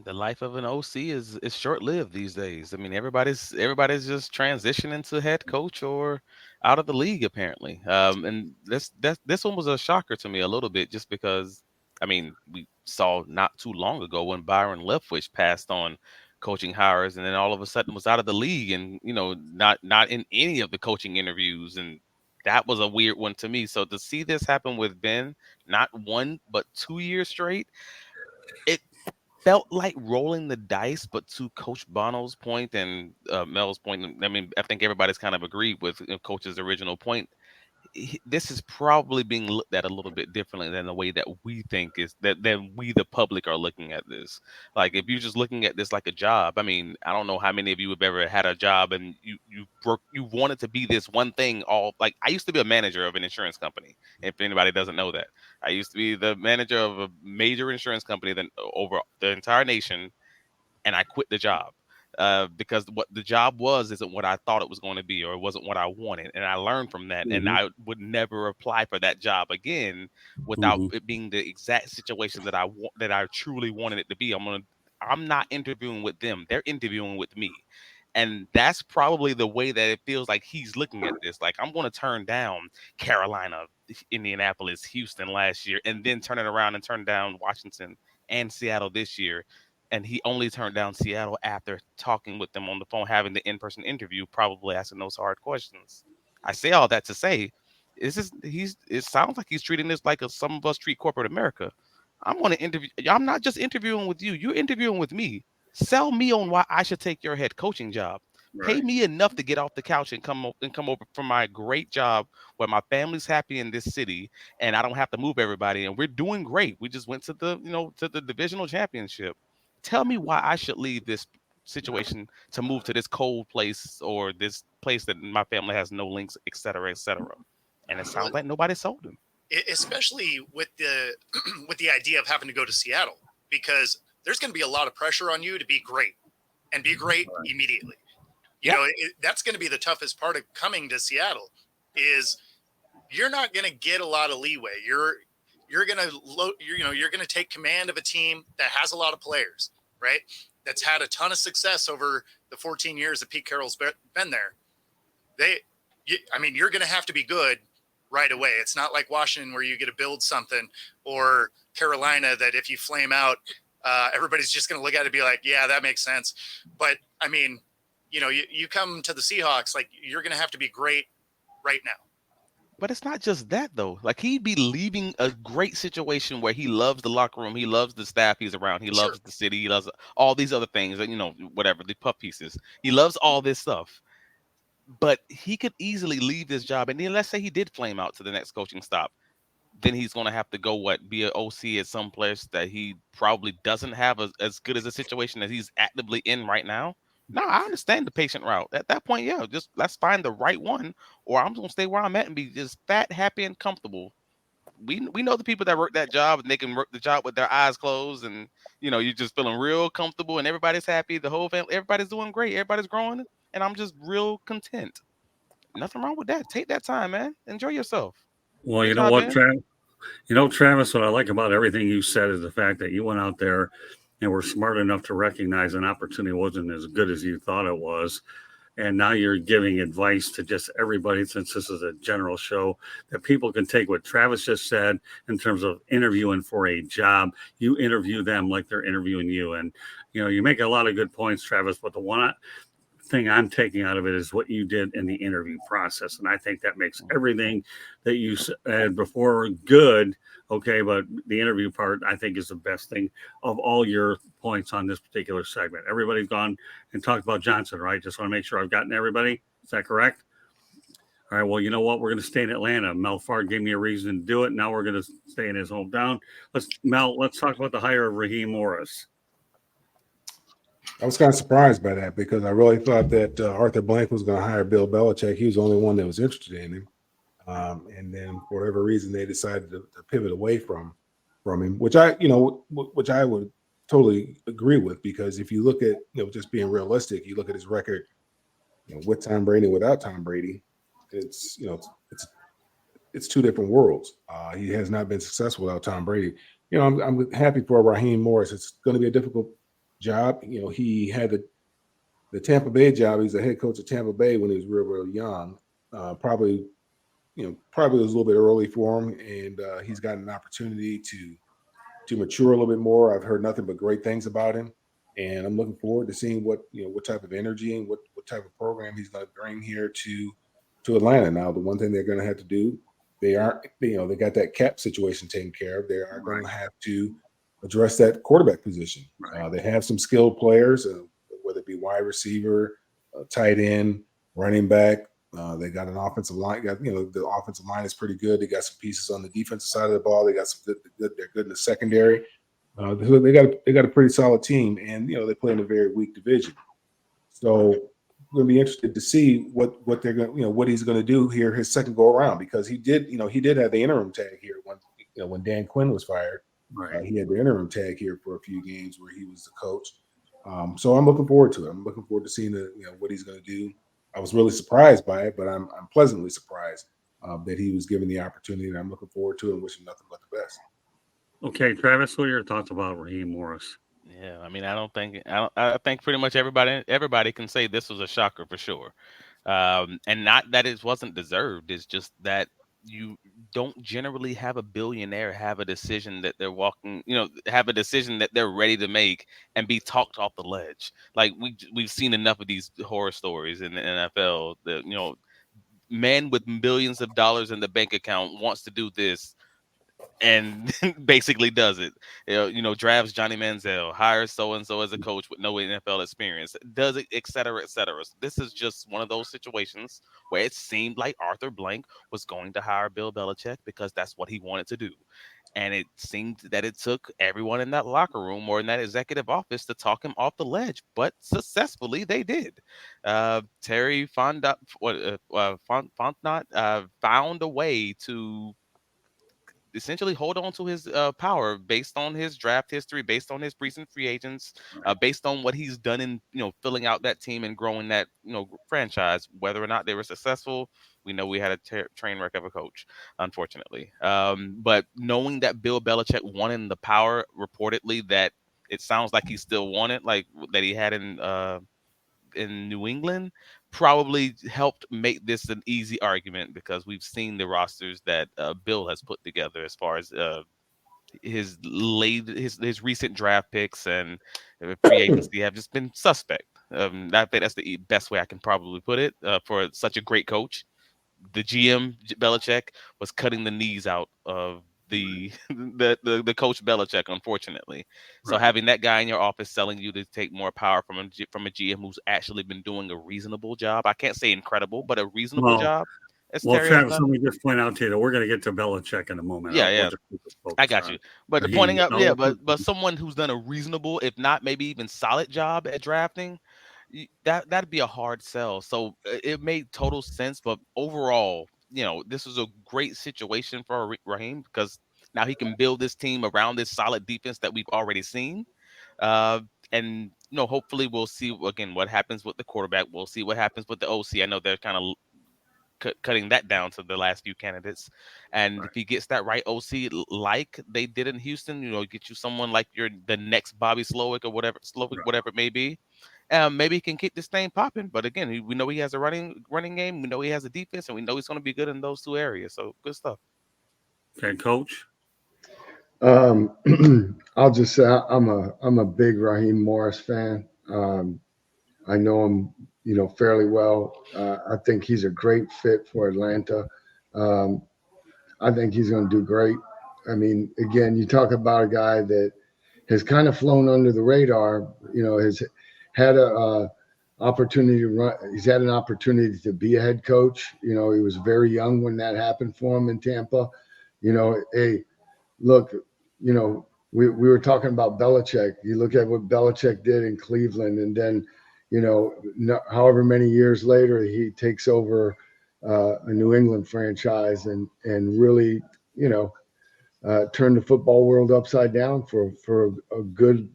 The life of an OC is short-lived these days. I mean, everybody's just transitioning to head coach or out of the league apparently. And this one was a shocker to me a little bit, just because I mean we saw not too long ago when Byron Leftwich passed on coaching hires, and then all of a sudden was out of the league, and not in any of the coaching interviews, and that was a weird one to me. So to see this happen with Ben, not 1 but 2 years straight, it felt like rolling the dice. But to Coach Bono's point and Mel's point, I mean, I think everybody's kind of agreed with Coach's original point. This is probably being looked at a little bit differently than the way that we think than we, the public, are looking at this. Like, if you're just looking at this like a job, I mean, I don't know how many of you have ever had a job and you wanted to be this one thing. Like, I used to be a manager of an insurance company. If anybody doesn't know that, I used to be the manager of a major insurance company over the entire nation, and I quit the job. Because what the job isn't what I thought it was going to be, or it wasn't what I wanted. And I learned from that. And I would never apply for that job again without it being the exact situation that I truly wanted it to be. I'm not interviewing with them. They're interviewing with me. And that's probably the way that it feels like he's looking at this. Like, I'm going to turn down Carolina, Indianapolis, Houston last year, and then turn it around and turn down Washington and Seattle this year. And he only turned down Seattle after talking with them on the phone, having the in-person interview, probably asking those hard questions. I say all that to say, it sounds like he's treating this like some of us treat corporate America. I'm going to interview. I'm not just interviewing with you. You're interviewing with me. Sell me on why I should take your head coaching job. Right. Pay me enough to get off the couch and come over from my great job where my family's happy in this city and I don't have to move everybody. And we're doing great. We just went to the divisional championship. Tell me why I should leave this situation to move to this cold place or this place that my family has no links, et cetera, et cetera. And it sounds like nobody sold him. Especially with the idea of having to go to Seattle, because there's going to be a lot of pressure on you to be great and be great immediately. That's going to be the toughest part of coming to Seattle is you're not going to get a lot of leeway. You're going to take command of a team that has a lot of players, right? That's had a ton of success over the 14 years that Pete Carroll's been there. You're going to have to be good right away. It's not like Washington where you get to build something, or Carolina that if you flame out, everybody's just going to look at it and be like, yeah, that makes sense. But I mean, you come to the Seahawks, like, you're going to have to be great right now. But it's not just that, though. Like, he'd be leaving a great situation where he loves the locker room, he loves the staff he's around, he loves the city, he loves all these other things, whatever, the puff pieces. He loves all this stuff. But he could easily leave this job, and then let's say he did flame out to the next coaching stop. Then he's going to have to be an OC at some place that he probably doesn't have as good as a situation that he's actively in right now. No, I understand the patient route. At that point, yeah, just let's find the right one, or I'm going to stay where I'm at and be just fat, happy, and comfortable. We know the people that work that job, and they can work the job with their eyes closed, and you're just feeling real comfortable, and everybody's happy. The whole family, everybody's doing great, everybody's growing, and I'm just real content. Nothing wrong with that. Take that time, man. Enjoy yourself. Well, Good you know what, Travis, what I like about everything you said is the fact that you went out there and were smart enough to recognize an opportunity wasn't as good as you thought it was. And now you're giving advice to just everybody, since this is a general show, that people can take what Travis just said in terms of interviewing for a job. You interview them like they're interviewing you. And, you make a lot of good points, Travis, but the one thing I'm taking out of it is what you did in the interview process. And I think that makes everything that you said before good. Okay. But the interview part, I think, is the best thing of all your points on this particular segment. Everybody's gone and talked about Johnson, right? Just want to make sure I've gotten everybody. Is that correct? All right. Well, you know what? We're going to stay in Atlanta. Mel Fard gave me a reason to do it. Now we're going to stay in his hometown. Let's talk about the hire of Raheemmorris. I was kind of surprised by that because I really thought that Arthur Blank was going to hire Bill Belichick. He was the only one that was interested in him. And then for whatever reason, they decided to pivot away from him, which I would totally agree with, because if you look at, just being realistic, you look at his record, with Tom Brady and without Tom Brady, it's two different worlds. He has not been successful without Tom Brady. I'm happy for Raheemmorris. It's going to be a difficult job. He had the Tampa Bay job. He's the head coach of Tampa Bay when he was real young. Probably was a little bit early for him, and he's gotten an opportunity to mature a little bit more. I've heard nothing but great things about him, and I'm looking forward to seeing what type of energy and what type of program he's going to bring here to Atlanta. Now, the one thing they're going to have to do, they got that cap situation taken care of. They are going to have to address that quarterback position. They have some skilled players, whether it be wide receiver, tight end, running back. They got an offensive line. The offensive line is pretty good. They got some pieces on the defensive side of the ball. They got some good. They're good in the secondary. They got a pretty solid team, and they play in a very weak division. So we're going to be interested to see what they're going. What he's going to do here his second go around, because he did have the interim tag here when Dan Quinn was fired. He had the interim tag here for a few games where he was the coach. So I'm looking forward to it. I'm looking forward to seeing what he's going to do. I was really surprised by it, but I'm pleasantly surprised that he was given the opportunity, and I'm looking forward to it and wishing nothing but the best. Okay, Travis, what are your thoughts about Raheemmorris? Yeah, I mean, I think pretty much everybody can say this was a shocker for sure. And not that it wasn't deserved. It's just that you don't generally have a billionaire have a decision that have a decision that they're ready to make and be talked off the ledge. Like we've seen enough of these horror stories in the NFL that, man with millions of dollars in the bank account wants to do this and basically does it. Drafts Johnny Manziel, hires so-and-so as a coach with no NFL experience, does it, et cetera, et cetera. This is just one of those situations where it seemed like Arthur Blank was going to hire Bill Belichick because that's what he wanted to do. And it seemed that it took everyone in that locker room or in that executive office to talk him off the ledge, but successfully they did. Terry Fontenot found a way to essentially hold on to his power based on his draft history, based on his recent free agents, based on what he's done in filling out that team and growing that franchise. Whether or not they were successful, we know we had a train wreck of a coach, unfortunately. But knowing that Bill Belichick wanted the power, reportedly that it sounds like he still wanted, like that he had in New England, probably helped make this an easy argument, because we've seen the rosters that Bill has put together as far as his recent draft picks and free agency have just been suspect. I think that's the best way I can probably put it for such a great coach. The GM Belichick was cutting the knees out of the coach Belichick, unfortunately. So having that guy in your office telling you to take more power from a GM who's actually been doing a reasonable job. I can't say incredible, but a reasonable job. Travis, let me just point out to you that we're going to get to Belichick in a moment. Yeah. I got you. But the pointing out, but someone who's done a reasonable, if not maybe even solid job at drafting, that'd be a hard sell. So it made total sense. But overall, this was a great situation for Raheem, because now he can build this team around this solid defense that we've already seen. And hopefully we'll see again what happens with the quarterback. We'll see what happens with the OC. I know they're kind of cutting that down to the last few candidates, and if he gets that right OC like they did in Houston, get you someone like the next Bobby Slowick or whatever it may be, maybe he can keep this thing popping. But again, we know he has a running game. We know he has a defense, and we know he's going to be good in those two areas. So good stuff. Okay, Coach. I'll just say I'm a big Raheem Morris fan. I know him, fairly well. I think he's a great fit for Atlanta. I think he's going to do great. I mean, again, you talk about a guy that has kind of flown under the radar. Has had a opportunity to run. He's had an opportunity to be a head coach. He was very young when that happened for him in Tampa. Hey, look, we were talking about Belichick. You look at what Belichick did in Cleveland, and then, however many years later, he takes over a New England franchise and really, turned the football world upside down for a good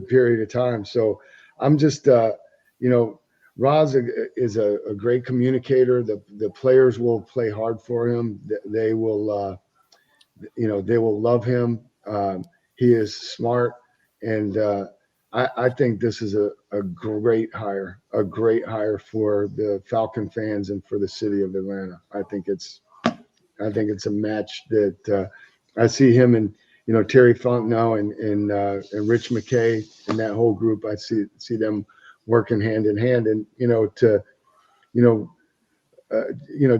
period of time. So I'm just, Roz is a great communicator. The players will play hard for him. They will, they will love him. He is smart, and I think this is a great hire for the Falcon fans and for the city of Atlanta. I think it's a match that I see him and Terry Fontenot and Rich McKay and that whole group. I see them working hand in hand, and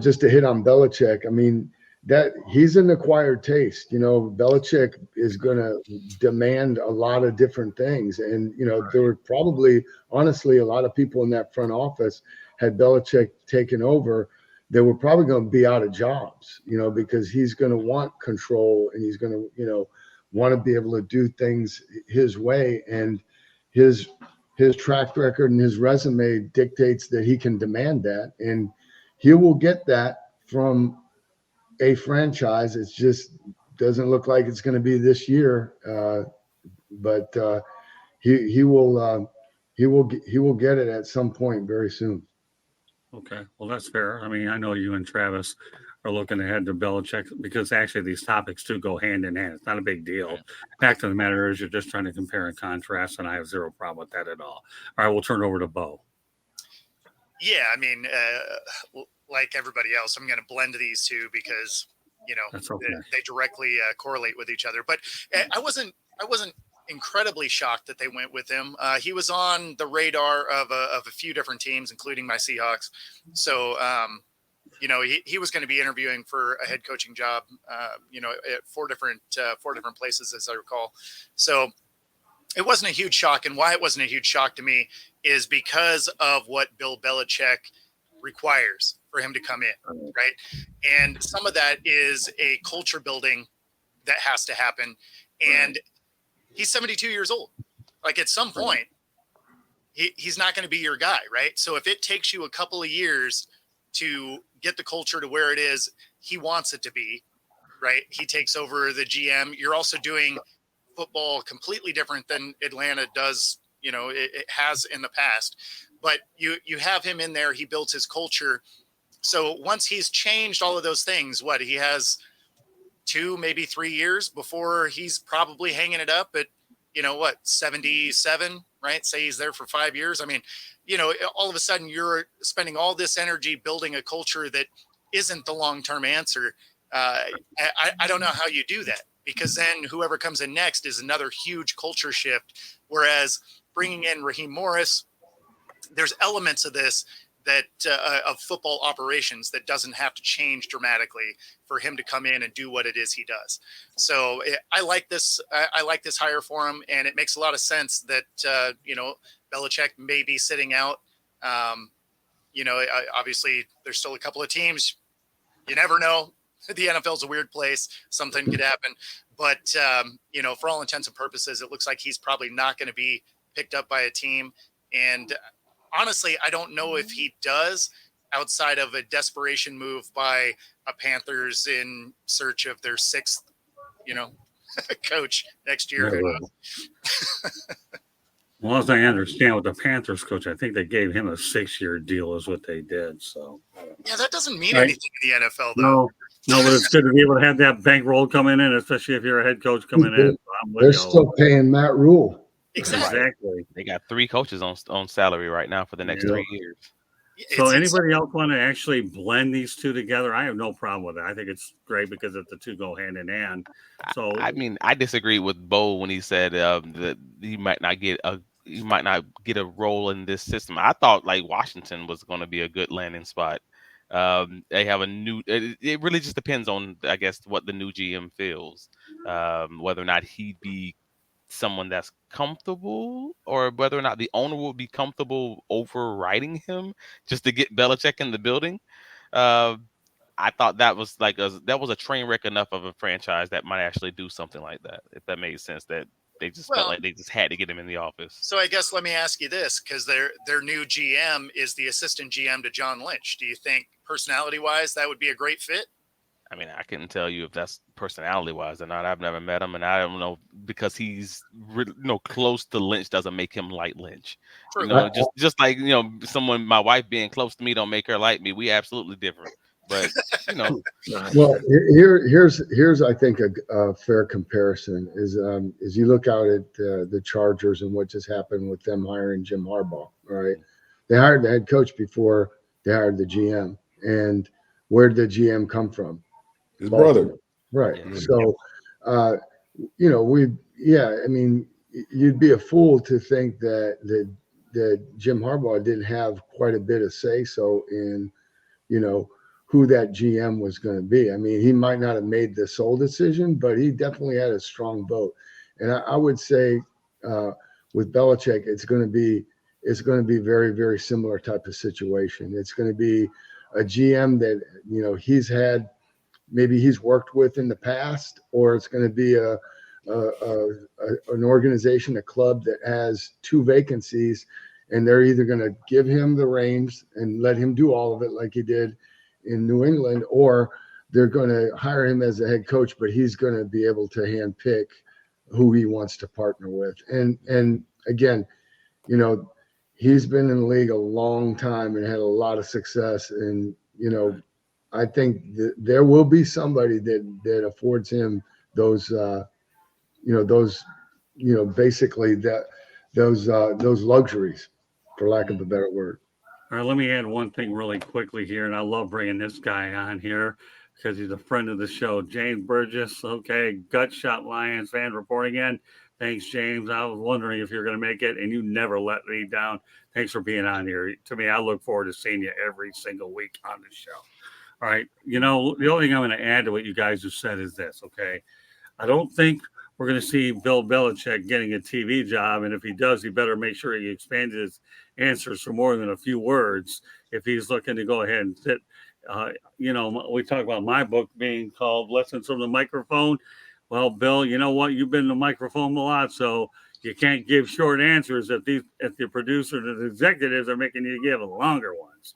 just to hit on Belichick. I mean, that he's an acquired taste. Belichick is going to demand a lot of different things. And, there were probably, honestly, a lot of people in that front office had Belichick taken over. They were probably going to be out of jobs, because he's going to want control, and he's going to, want to be able to do things his way. And his track record and his resume dictates that he can demand that. And he will get that from a franchise. It just doesn't look like it's going to be this year, but he will get it at some point very soon. Okay, well, that's fair. I mean, I know you and Travis are looking ahead to Belichick, because actually these topics do go hand in hand. It's not a big deal. Fact of the matter is, you're just trying to compare and contrast, and I have zero problem with that at all. All right, we'll turn it over to Bo. Yeah, I mean, like everybody else, I'm going to blend these two because, That's okay. they directly correlate with each other. But I wasn't incredibly shocked that they went with him. He was on the radar of a few different teams, including my Seahawks. So, he was going to be interviewing for a head coaching job, at four different places, as I recall. So it wasn't a huge shock. And why it wasn't a huge shock to me is because of what Bill Belichick requires for him to come in, right? And some of that is a culture building that has to happen. And he's 72 years old. Like, at some point, he's not going to be your guy, right? So if it takes you a couple of years to get the culture to where it is he wants it to be, right? He takes over the GM. You're also doing football completely different than Atlanta does, it has in the past. But you have him in there. He builds his culture. So once he's changed all of those things, he has 2, maybe 3 years before he's probably hanging it up at, 77, right? Say he's there for 5 years. I mean, all of a sudden you're spending all this energy building a culture that isn't the long-term answer. I don't know how you do that, because then whoever comes in next is another huge culture shift. Whereas bringing in Raheem Morris, there's elements of this that of football operations that doesn't have to change dramatically for him to come in and do what it is he does. So I like this. I like this hire for him, and it makes a lot of sense that Belichick may be sitting out. Obviously there's still a couple of teams. You never know. The NFL is a weird place. Something could happen, but for all intents and purposes, it looks like he's probably not going to be picked up by a team. And honestly, I don't know if he does, outside of a desperation move by a Panthers in search of their 6th, coach next year. Well, as I understand with the Panthers coach, I think they gave him a 6-year deal is what they did. So yeah, that doesn't mean anything in the NFL, though. No, but it's good to be able to have that bankroll coming in, especially if you're a head coach coming in. They're still paying Matt Rule. Exactly. They got 3 coaches on salary right now for the next 3 years. So anybody else want to actually blend these two together? I have no problem with it. I think it's great because the two go hand in hand. So I mean, I disagree with Bo when he said that he might not get a role in this system. I thought like Washington was going to be a good landing spot. They have a new. It really just depends on, I guess, what the new GM feels, whether or not he'd be someone that's comfortable, or whether or not the owner will be comfortable overriding him just to get Belichick in the building. I thought that was a train wreck enough of a franchise that might actually do something like that, if that made sense. That they just felt like they just had to get him in the office. So I guess let me ask you this, because their new GM is the assistant GM to John Lynch. Do you think personality-wise that would be a great fit? I mean, I couldn't tell you if that's personality-wise or not. I've never met him, and I don't know, because he's close to Lynch doesn't make him like Lynch. True. Just like someone, my wife being close to me don't make her like me. We absolutely different. But well, here's I think a fair comparison is you look out at the Chargers and what just happened with them hiring Jim Harbaugh. Right, they hired the head coach before they hired the GM, and where did the GM come from? His brother. Right. Yeah. So, I mean, you'd be a fool to think that Jim Harbaugh didn't have quite a bit of say so in, who that GM was going to be. I mean, he might not have made the sole decision, but he definitely had a strong vote. And I would say with Belichick, it's going to be very, very similar type of situation. It's going to be a GM that, he's worked with in the past, or it's going to be an organization, a club that has 2 vacancies, and they're either going to give him the reins and let him do all of it like he did in New England, or they're going to hire him as a head coach, but he's going to be able to handpick who he wants to partner with. And again, he's been in the league a long time and had a lot of success. And, I think there will be somebody that affords him those, basically those luxuries, for lack of a better word. All right, let me add one thing really quickly here, and I love bringing this guy on here because he's a friend of the show. James Burgess, okay, Gutshot Lions fan reporting in. Thanks, James. I was wondering if you're going to make it, and you never let me down. Thanks for being on here. To me, I look forward to seeing you every single week on the show. All right, the only thing I'm going to add to what you guys have said is this, okay? I don't think we're going to see Bill Belichick getting a TV job, and if he does, he better make sure he expands his answers for more than a few words if he's looking to go ahead and sit. We talk about my book being called Lessons from the Microphone. Well, Bill, you know what? You've been in the microphone a lot, so you can't give short answers if the producer and the executives are making you give longer ones.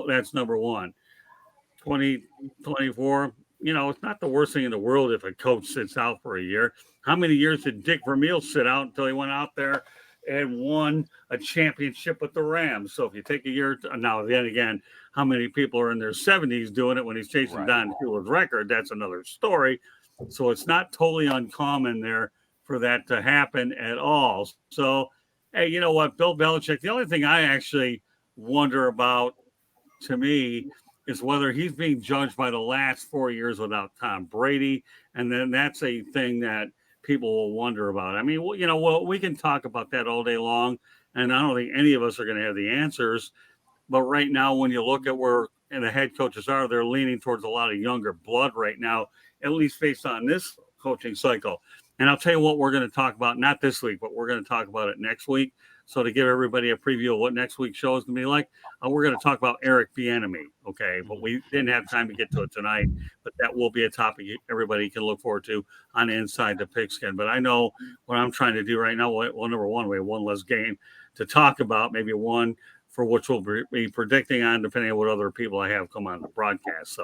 That's number one. 2024, it's not the worst thing in the world if a coach sits out for a year. How many years did Dick Vermeil sit out until he went out there and won a championship with the Rams? So if you take a year, now then again, how many people are in their 70s doing it when he's chasing Don Shula's record? That's another story. So it's not totally uncommon there for that to happen at all. So, hey, you know what, Bill Belichick, the only thing I actually wonder about, to me, is whether he's being judged by the last 4 years without Tom Brady. And then that's a thing that people will wonder about. I mean, we can talk about that all day long, and I don't think any of us are going to have the answers. But right now, when you look at where the head coaches are, they're leaning towards a lot of younger blood right now, at least based on this coaching cycle. And I'll tell you what we're going to talk about, not this week, but we're going to talk about it next week. So to give everybody a preview of what next week's show is going to be like, we're going to talk about Eric Bieniemy, okay? But we didn't have time to get to it tonight, but that will be a topic everybody can look forward to on Inside the Pigskin. But I know what I'm trying to do right now, well, number one, we have one less game to talk about, maybe one for which we'll be predicting on, depending on what other people I have come on the broadcast.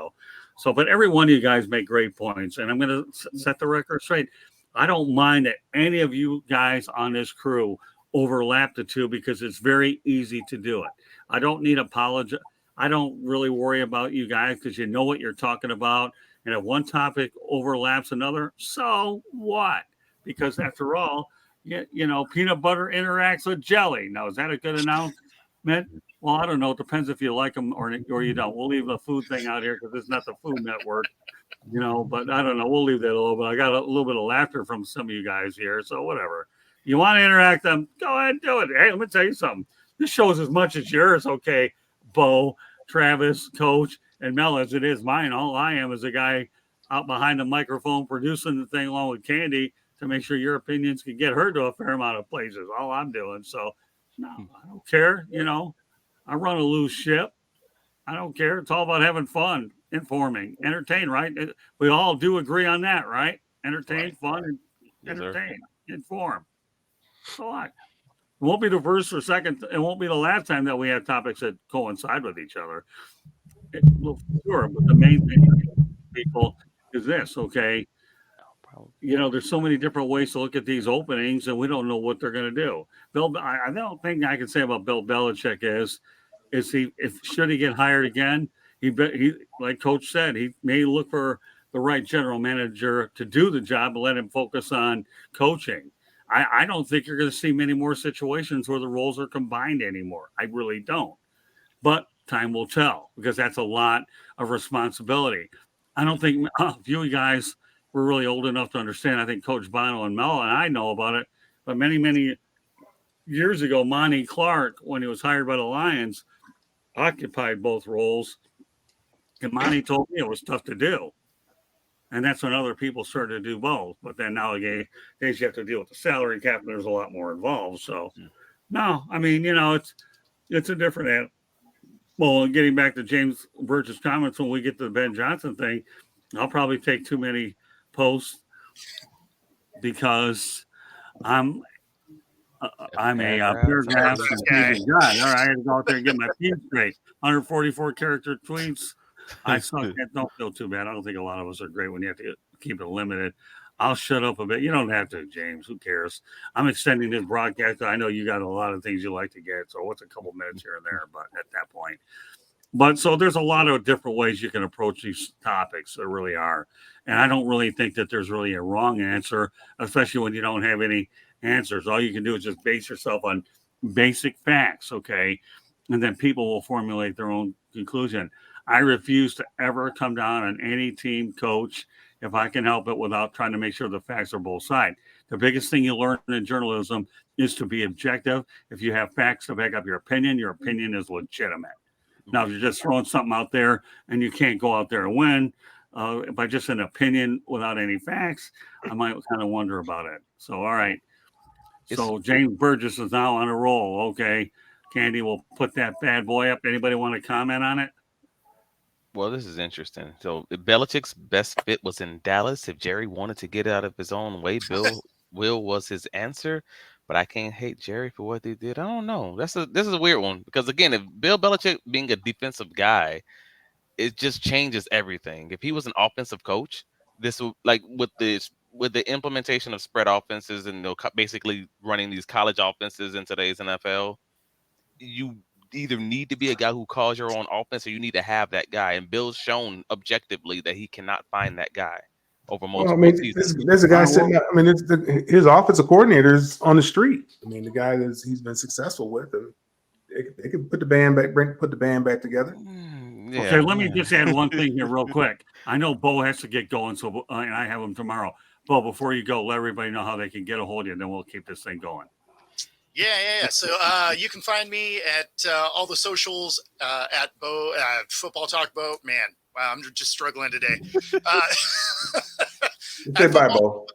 But every one of you guys make great points, and I'm going to set the record straight. I don't mind that any of you guys on this crew overlap the two because it's very easy to do it. I don't need apology. I don't really worry about you guys because you know what you're talking about. And if one topic overlaps another, so what? Because after all, peanut butter interacts with jelly. Now, is that a good announcement? Well, I don't know. It depends if you like them or you don't. We'll leave the food thing out here because it's not the Food Network, but I don't know. We'll leave that alone. But I got a little bit of laughter from some of you guys here. So whatever. You want to interact them, go ahead and do it. Hey, let me tell you something. This show is as much as yours, okay, Bo, Travis, Coach, and Mel, as it is mine. All I am is a guy out behind the microphone producing the thing along with Candy to make sure your opinions can get heard to a fair amount of places. All I'm doing. So, no, I don't care. I run a loose ship. I don't care. It's all about having fun, informing, entertain, right? We all do agree on that, right? Entertain, fun, and entertain, inform. So it won't be the first or second. It won't be the last time that we have topics that coincide with each other. Sure, but the main thing, people, is this, okay? There's so many different ways to look at these openings, and we don't know what they're going to do. I don't think I can say about Bill Belichick should he get hired again? He like Coach said, he may look for the right general manager to do the job and let him focus on coaching. I don't think you're going to see many more situations where the roles are combined anymore. I really don't. But time will tell, because that's a lot of responsibility. I don't think you guys were really old enough to understand. I think Coach Bono and Mel and I know about it. But many, many years ago, Monty Clark, when he was hired by the Lions, occupied both roles. And Monty told me it was tough to do. And that's when other people started to do both. But then nowadays you have to deal with the salary cap, and there's a lot more involved. So, no, I mean, it's a different animal. Well, getting back to James Burgess' comments, when we get to the Ben Johnson thing, I'll probably take too many posts because I'm a paragraph guy. All right, I had to go out there and get my feet straight. 144 character tweets. I suck. Don't feel too bad. I don't think a lot of us are great when you have to keep it limited. I'll shut up a bit. You don't have to, James. Who cares? I'm extending this broadcast. I know you got a lot of things you like to get, so what's a couple minutes here and there? But at that point, so there's a lot of different ways you can approach these topics. There really are, and I don't really think that there's really a wrong answer, especially when you don't have any answers. All you can do is just base yourself on basic facts, okay, and then people will formulate their own conclusion. I refuse to ever come down on any team coach if I can help it without trying to make sure the facts are both sides. The biggest thing you learn in journalism is to be objective. If you have facts to back up your opinion is legitimate. Now, if you're just throwing something out there and you can't go out there and win by just an opinion without any facts, I might kind of wonder about it. So, all right. So James Burgess is now on a roll. Okay. Candy will put that bad boy up. Anybody want to comment on it? Well, this is interesting. So Belichick's best fit was in Dallas. If Jerry wanted to get out of his own way, Will was his answer. But I can't hate Jerry for what they did. I don't know. This is a weird one because, again, if Bill Belichick being a defensive guy, it just changes everything. If he was an offensive coach, this would, like with the implementation of spread offenses and basically running these college offenses in today's NFL, you either need to be a guy who calls your own offense or you need to have that guy. And Bill's shown objectively that he cannot find that guy over multiple seasons. There's a guy sitting out. I mean, his offensive coordinator's on the street. I mean, the guy he's been successful with, and they can put the band back together. Yeah, okay, let me just add one thing here real quick. I know Bo has to get going, so and I have him tomorrow. Bo, before you go, let everybody know how they can get a hold of you, and then we'll keep this thing going. Yeah. So you can find me at all the socials at Bo Football Talk Bo. Man, wow, I'm just struggling today. Say bye, Bo.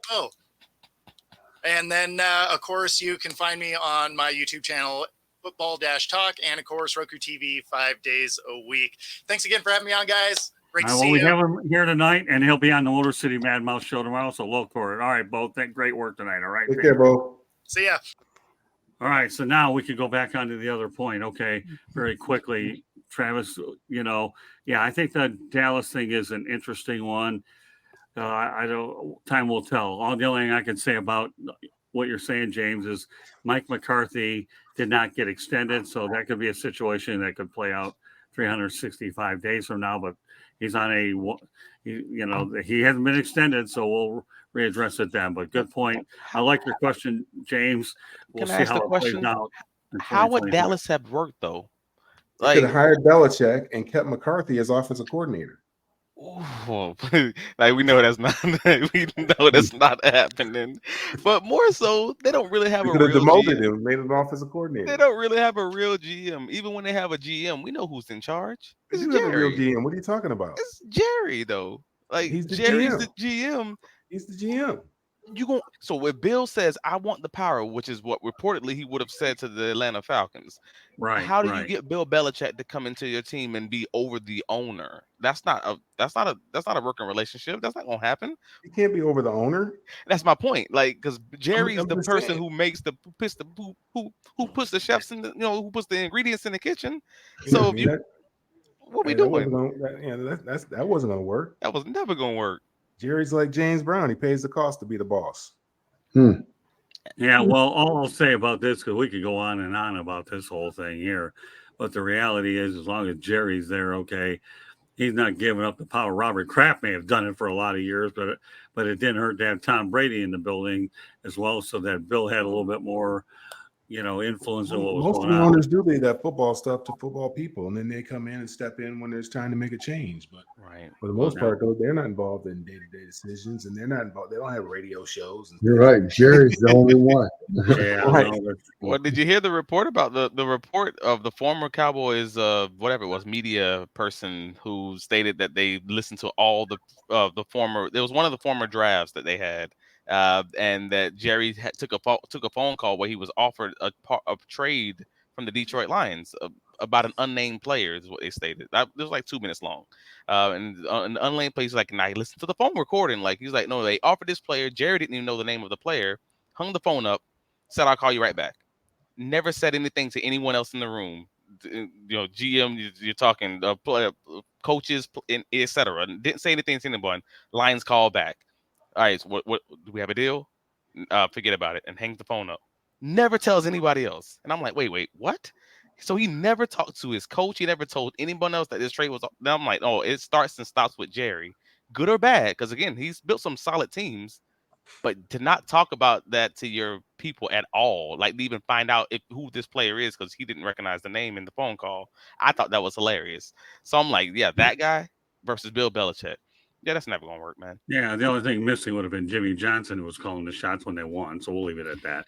And then, of course, you can find me on my YouTube channel, Football-Talk, and, of course, Roku TV 5 days a week. Thanks again for having me on, guys. Great to see you. We have him here tonight, and he'll be on the Motor City Mad Mouse show tomorrow, so look for it. All right, Bo, great work tonight. All right. Take care, Bo. See ya. All right, so now we could go back onto the other point. Okay, very quickly, Travis, I think the Dallas thing is an interesting one. I don't. Time will tell. All the only thing I can say about what you're saying, James, is Mike McCarthy did not get extended, so that could be a situation that could play out 365 days from now. But he's on he hasn't been extended, so we'll readdress it then. But good point. I like your question, James. We'll Can I see ask how the it plays question? out. How would Dallas have worked though? They could have hired Belichick and kept McCarthy as offensive coordinator. Oh, like we know that's not happening. But more so, they don't really have They a could have real demoted GM. him, made him offensive coordinator. They don't really have a real GM. Even when they have a GM, we know who's in charge. They It's do have a real Jerry. GM. What are you talking about? It's Jerry though. Like He's the Jerry's GM. the GM. He's the GM. So if Bill says I want the power, which is what reportedly he would have said to the Atlanta Falcons, Right? How do you get Bill Belichick to come into your team and be over the owner? That's not a working relationship. That's not gonna happen. He can't be over the owner. That's my point. Like, because Jerry's I'm the just person saying. who makes who puts the chefs in the who puts the ingredients in the kitchen. So what we doing? That wasn't gonna work. That was never gonna work. Jerry's like James Brown. He pays the cost to be the boss. Yeah, well, all I'll say about this, because we could go on and on about this whole thing here, but the reality is, as long as Jerry's there, okay, he's not giving up the power. Robert Kraft may have done it for a lot of years, but it didn't hurt to have Tom Brady in the building as well, so that Bill had a little bit more, influence on what was Most going of the on. owners do leave that football stuff to football people, and then they come in and step in when there's time to make a change. But for the most part, though, they're not involved in day-to-day decisions, and they're not involved. They don't have radio shows. You're right. Jerry's the only one. Yeah. Right. Well, did you hear the report about the report of the former Cowboys, whatever it was, media person who stated that they listened to all the former. There was one of the former drafts that they had. And that Jerry took a phone call where he was offered a trade from the Detroit Lions about an unnamed player, is what they stated. It was like 2 minutes long. And an unnamed player, he's like, nah, listen to the phone recording. Like, he's like, no, they offered this player. Jerry didn't even know the name of the player, hung the phone up, said, I'll call you right back. Never said anything to anyone else in the room. GM, you're talking coaches, etc. Didn't say anything to anyone. Lions call back. All right, so what do we have a deal? Forget about it, and hangs the phone up. Never tells anybody else. And I'm like, wait, what? So he never talked to his coach. He never told anyone else that this trade was. Now I'm like, oh, it starts and stops with Jerry, good or bad? Because again, he's built some solid teams, but to not talk about that to your people at all, like even find out who this player is because he didn't recognize the name in the phone call. I thought that was hilarious. So I'm like, yeah, that guy versus Bill Belichick. Yeah, that's never going to work, man. Yeah, the only thing missing would have been Jimmy Johnson, who was calling the shots when they won. So we'll leave it at that.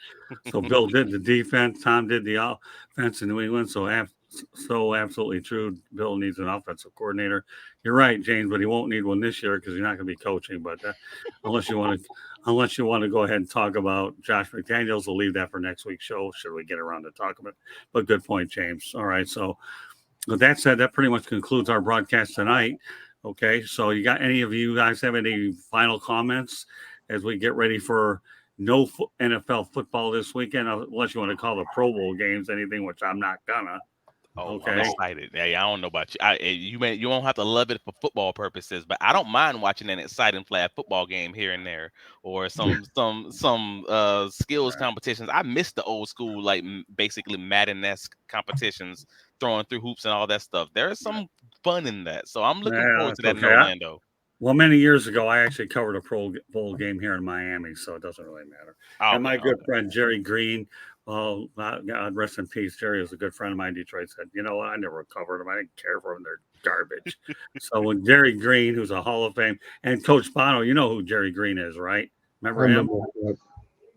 So Bill did the defense. Tom did the offense in New England. So absolutely true. Bill needs an offensive coordinator. You're right, James, but he won't need one this year because you're not going to be coaching. But unless you want to go ahead and talk about Josh McDaniels, we'll leave that for next week's show. Should we get around to talk about it? But good point, James. All right. So with that said, that pretty much concludes our broadcast tonight. Okay, so any of you guys have any final comments as we get ready for no NFL football this weekend, unless you want to call the Pro Bowl games anything, which I'm not gonna. Oh, okay. I'm excited. Hey, I don't know about you. You won't have to love it for football purposes, but I don't mind watching an exciting flag football game here and there, or some skills competitions. I miss the old school, like basically Madden-esque competitions, throwing through hoops and all that stuff. There is some fun in that, so I'm looking forward to that in Orlando. Well, many years ago, I actually covered a Pro Bowl game here in Miami, so it doesn't really matter. And my good friend Jerry Green, well, God rest in peace, Jerry was a good friend of mine in Detroit, said, you know what, I never covered them. I didn't care for them. They're garbage. So when Jerry Green, who's a Hall of Fame, and Coach Bono, you know who Jerry Green is, right? Remember him?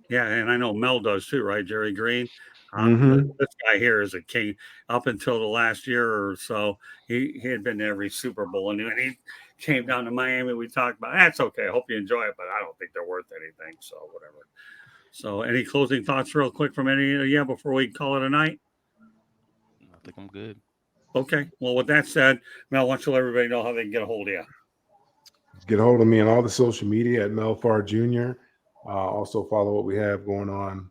Yeah, and I know Mel does too, right? Jerry Green. This guy here is a king. Up until the last year or so, he had been to every Super Bowl, and he came down to Miami. We talked about that's okay. I hope you enjoy it, but I don't think they're worth anything. So whatever. So any closing thoughts, real quick, from any of you before we call it a night? I think I'm good. Okay. Well, with that said, Mel, why don't you let everybody know how they can get a hold of you? Get a hold of me on all the social media at Melfar Jr. Also follow what we have going on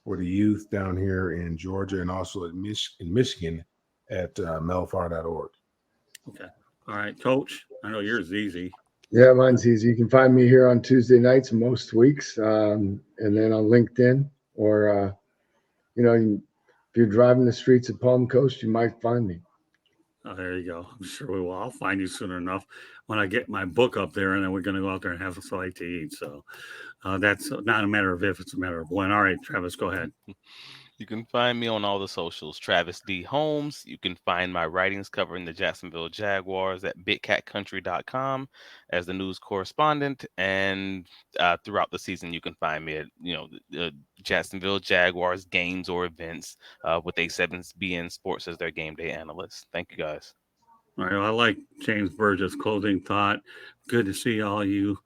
for the youth down here in Georgia and also in Michigan at melfar.org. Okay. All right, Coach. I know yours is easy. Yeah, mine's easy. You can find me here on Tuesday nights most weeks, and then on LinkedIn, or if you're driving the streets of Palm Coast, you might find me. Oh, there you go. I'm sure we will. I'll find you soon enough when I get my book up there, and then we're going to go out there and have a fight to eat. So that's not a matter of if, it's a matter of when. All right, Travis, go ahead. You can find me on all the socials, Travis D. Holmes. You can find my writings covering the Jacksonville Jaguars at bigcatcountry.com as the news correspondent. And throughout the season, you can find me at, the Jacksonville Jaguars games or events with A7BN Sports as their game day analyst. Thank you, guys. All right, well, I like James Burgess' closing thought. Good to see all you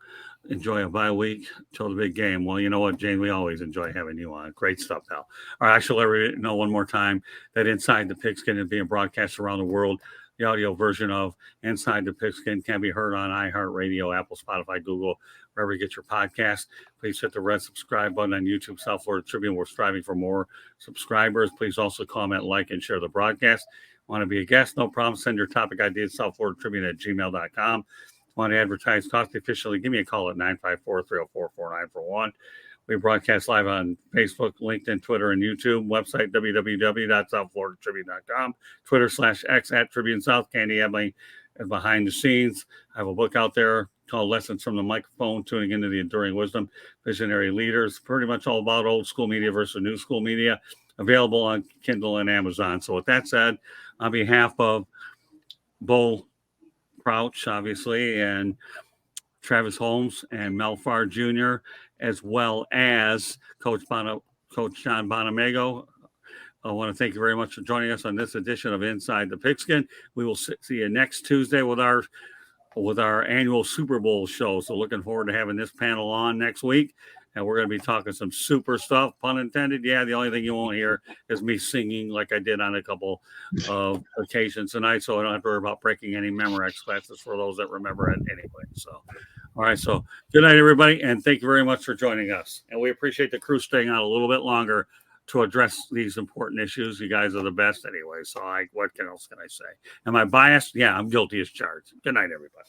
enjoy a bye week till the big game. Well, you know what, Jane, we always enjoy having you on. Great stuff, pal. All right, I shall let everybody know one more time that Inside the Pigskin is being broadcast around the world. The audio version of Inside the Pigskin can be heard on iHeartRadio, Apple, Spotify, Google, wherever you get your podcast. Please hit the red subscribe button on YouTube, South Florida Tribune. We're striving for more subscribers. Please also comment, like, and share the broadcast. Want to be a guest? No problem. Send your topic ideas, southfloridatribune@gmail.com. Want to advertise cost efficiently? Give me a call at 954-304-4941. We broadcast live on Facebook, LinkedIn, Twitter, and YouTube. Website, www.southfloridatribune.com. Twitter /X @Tribune South. Candy Ebling behind the scenes. I have a book out there called Lessons from the Microphone, Tuning into the Enduring Wisdom, Visionary Leaders. Pretty much all about old school media versus new school media. Available on Kindle and Amazon. So with that said, on behalf of Bull Crouch, obviously, and Travis Holmes and Mel Farr Jr., as well as Coach John Bonamego, I want to thank you very much for joining us on this edition of Inside the Pigskin. We will see you next Tuesday with our annual Super Bowl show. So looking forward to having this panel on next week. And we're going to be talking some super stuff, pun intended. Yeah, the only thing you won't hear is me singing like I did on a couple of occasions tonight. So I don't have to worry about breaking any Memorex classes for those that remember it anyway. So, all right. So good night, everybody. And thank you very much for joining us. And we appreciate the crew staying on a little bit longer to address these important issues. You guys are the best anyway. So what else can I say? Am I biased? Yeah, I'm guilty as charged. Good night, everybody.